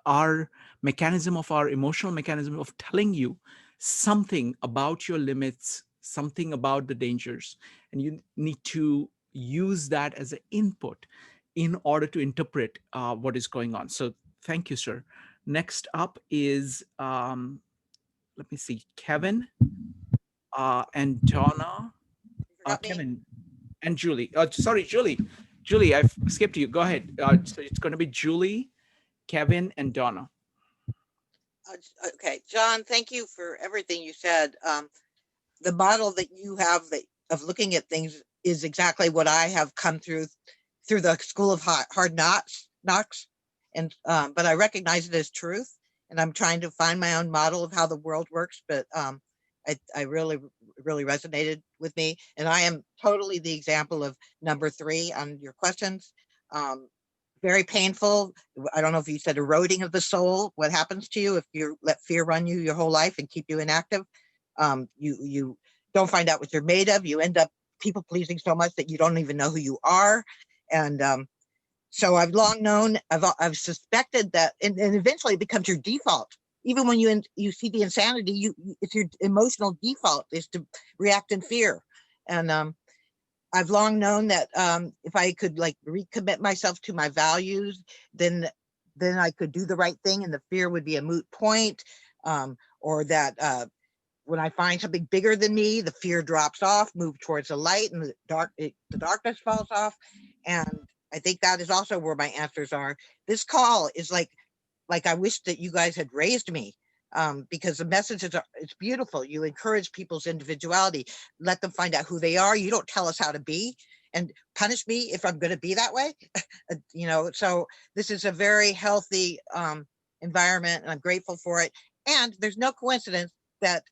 our mechanism, of our emotional mechanism of telling you something about your limits, something about the dangers, and you need to use that as an input in order to interpret what is going on. So thank you, sir. Next up is, let me see, Kevin and Donna. Kevin and Julie. Sorry, Julie. Julie, I've skipped you. Go ahead. So it's going to be Julie, Kevin, and Donna. Okay, John, thank you for everything you said. The model that you have of looking at things is exactly what I have come through the school of hard knocks. And but I recognize it as truth, and I'm trying to find my own model of how the world works. But I really resonated with me, and I am totally the example of number 3 on your questions. Very painful. I don't know if you said eroding of the soul. What happens to you if you let fear run you your whole life and keep you inactive? You don't find out what you're made of. You end up people pleasing so much that you don't even know who you are. And so I've long known, I've suspected that, and eventually it becomes your default. Even when you see the insanity, it's your emotional default is to react in fear. And I've long known that if I could like recommit myself to my values, then I could do the right thing, and the fear would be a moot point, or that when I find something bigger than me, the fear drops off, move towards the light, and the darkness falls off. And I think that is also where my answers are. This call is like I wish that you guys had raised me, because the messages it's beautiful. You encourage people's individuality, let them find out who they are. You don't tell us how to be. and punish me if I'm going to be that way. You know, so this is a very healthy environment, and I'm grateful for it. And there's no coincidence that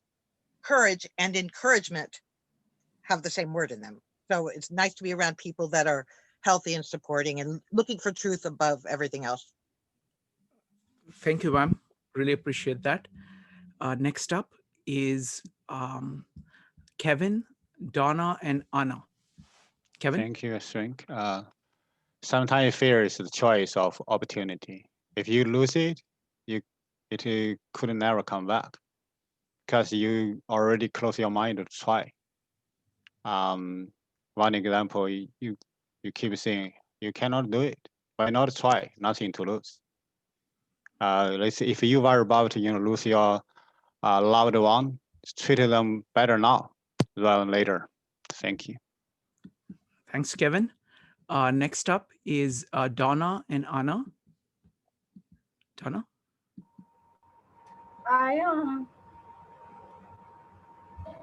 courage and encouragement have the same word in them. So it's nice to be around people that are healthy and supporting and looking for truth above everything else. Thank you, ma'am. Really appreciate that. Next up is Kevin, Donna, and Anna. Kevin? Thank you, Shrink. Sometimes fear is the choice of opportunity. If you lose it, it could never come back because you already close your mind to try. One example, you keep saying you cannot do it. Why not try? Nothing to lose. Let's say if you are about to lose your loved one, treat them better now rather than later. Thank you. Thanks, Kevin. Next up is Donna and Anna. Donna?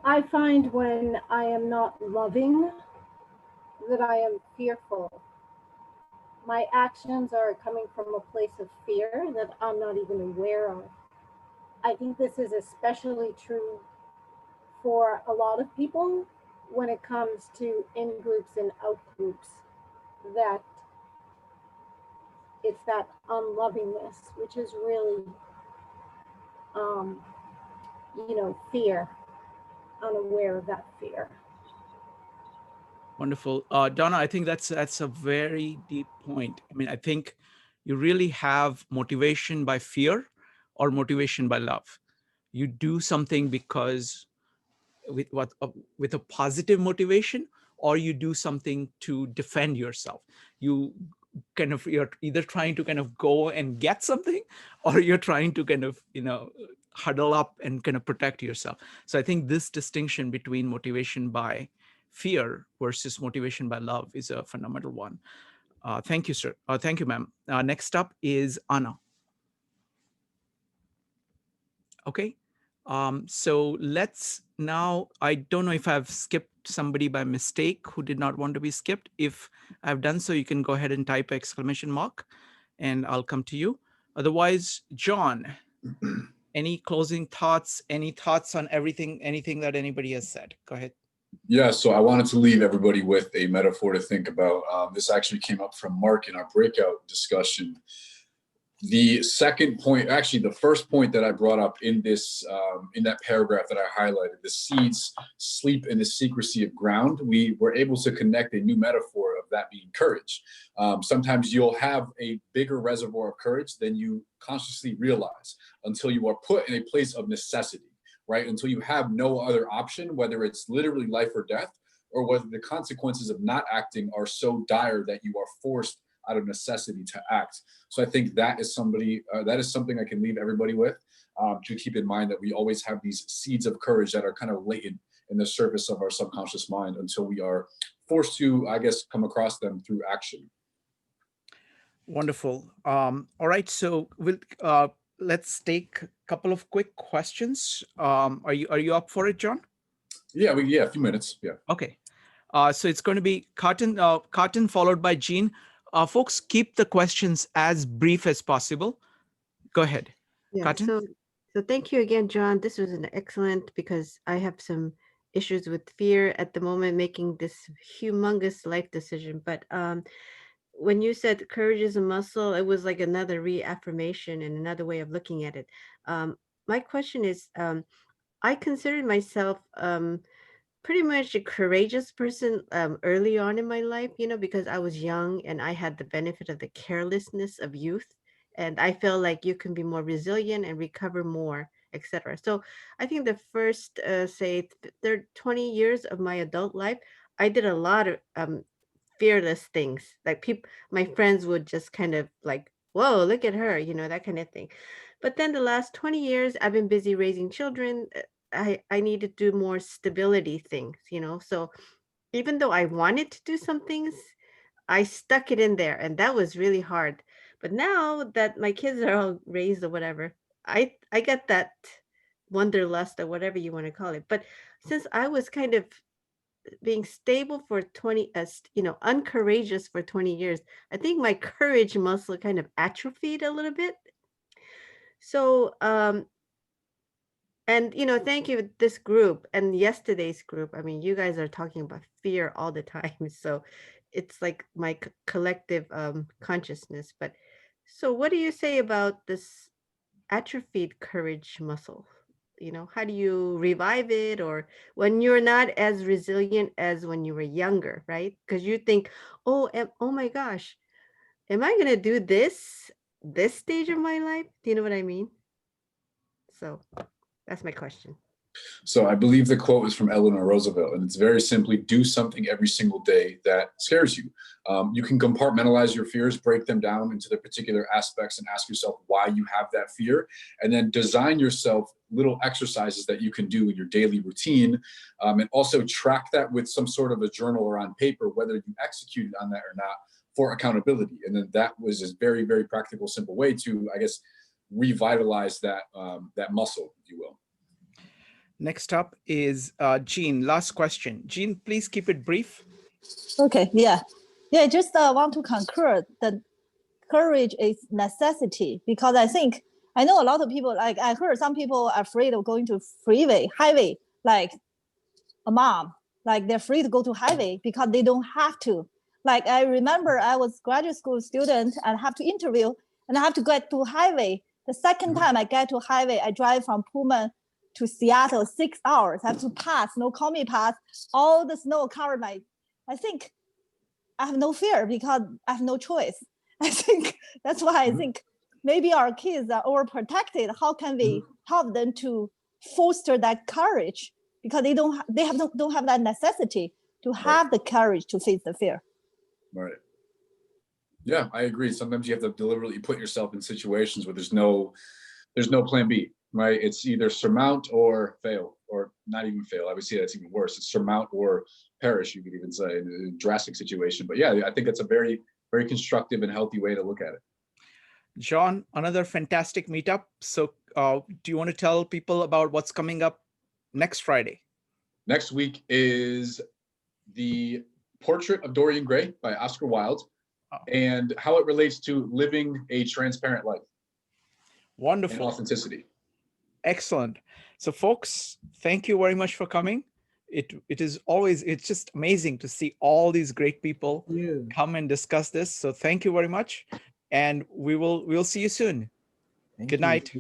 I find when I am not loving that I am fearful. My actions are coming from a place of fear that I'm not even aware of. I think this is especially true for a lot of people when it comes to in groups and out groups, that it's that unlovingness, which is really, fear, unaware of that fear. Wonderful. Donna, I think that's a very deep point. I mean, I think you really have motivation by fear or motivation by love. You do something because with a positive motivation, or you do something to defend yourself. You're either trying to kind of go and get something, or you're trying to kind of, huddle up and kind of protect yourself. So I think this distinction between motivation by fear versus motivation by love is a fundamental one. Thank you, sir. Thank you, ma'am. Next up is Anna. Okay. So let's now, I don't know if I've skipped somebody by mistake who did not want to be skipped. If I've done so, you can go ahead and type exclamation mark and I'll come to you. Otherwise, John, any closing thoughts, any thoughts on anything that anybody has said? Go ahead. Yeah, so I wanted to leave everybody with a metaphor to think about. This actually came up from Mark in our breakout discussion. The second point, actually the first point that I brought up in this, in that paragraph that I highlighted, the seeds sleep in the secrecy of ground. We were able to connect a new metaphor of that being courage. Sometimes you'll have a bigger reservoir of courage than you consciously realize until you are put in a place of necessity, right? Until you have no other option, whether it's literally life or death, or whether the consequences of not acting are so dire that you are forced out of necessity to act. So I think that is something I can leave everybody with, to keep in mind that we always have these seeds of courage that are kind of latent in the surface of our subconscious mind until we are forced to, I guess, come across them through action. Wonderful. All right, so let's take a couple of quick questions. Are you up for it, John? Yeah, a few minutes. Yeah. Okay. So it's going to be Cotton followed by Jean. Folks, keep the questions as brief as possible. Go ahead. Yeah, Cotton? so thank you again, John. This was an excellent, because I have some issues with fear at the moment, making this humongous life decision. But when you said courage is a muscle, it was like another reaffirmation and another way of looking at it. My question is, I consider myself pretty much a courageous person early on in my life, because I was young and I had the benefit of the carelessness of youth. And I feel like you can be more resilient and recover more, etc. So I think the first, say, 20 years of my adult life, I did a lot of fearless things. Like my friends would just kind of like, whoa, look at her, that kind of thing. But then the last 20 years, I've been busy raising children. I need to do more stability things, So even though I wanted to do some things, I stuck it in there, and that was really hard. But now that my kids are all raised or whatever, I get that wanderlust or whatever you want to call it. But since I was kind of being stable for 20, uncourageous for 20 years, I think my courage muscle kind of atrophied a little bit. So, and thank you, this group and yesterday's group. I mean, you guys are talking about fear all the time. So it's like my collective consciousness. But so what do you say about this atrophied courage muscle? How do you revive it, or when you're not as resilient as when you were younger, right? Because you think, oh my gosh, am I gonna do this stage of my life? Do you know what I mean? So that's my question. So I believe the quote is from Eleanor Roosevelt, and it's very simply, do something every single day that scares you. You can compartmentalize your fears, break them down into the particular aspects, and ask yourself why you have that fear, and then design yourself little exercises that you can do in your daily routine, and also track that with some sort of a journal or on paper, whether you executed on that or not, for accountability. And then that was a very, very practical, simple way to, I guess, revitalize that that muscle, if you will. Next up is Jean. Last question. Jean, please keep it brief. Okay, yeah. I just want to concur that courage is necessity, because I know a lot of people, like I heard some people are afraid of going to highway, like a mom, like they're afraid to go to highway because they don't have to. Like I remember I was graduate school student and have to interview and I have to get to highway. The second time I get to highway, I drive from Pullman to Seattle, 6 hours. I have to pass, no call me pass, all the snow covered my, I think I have no fear because I have no choice. I think that's why I think maybe our kids are overprotected. How can we help them to foster that courage? Because they don't have that necessity to have the courage to face the fear. Right. Yeah, I agree. Sometimes you have to deliberately put yourself in situations where there's no plan B, right? It's either surmount or fail, or not even fail. I would say that's even worse. It's surmount or perish, you could even say, in a drastic situation. But yeah, I think it's a very, very constructive and healthy way to look at it. John, another fantastic meetup. So do you want to tell people about what's coming up next Friday? Next week is the Portrait of Dorian Gray by Oscar Wilde, and how it relates to living a transparent life. Wonderful. And authenticity. Excellent. So folks, thank you very much for coming. It's just amazing to see all these great people come and discuss this. So thank you very much. And we'll see you soon. Good night.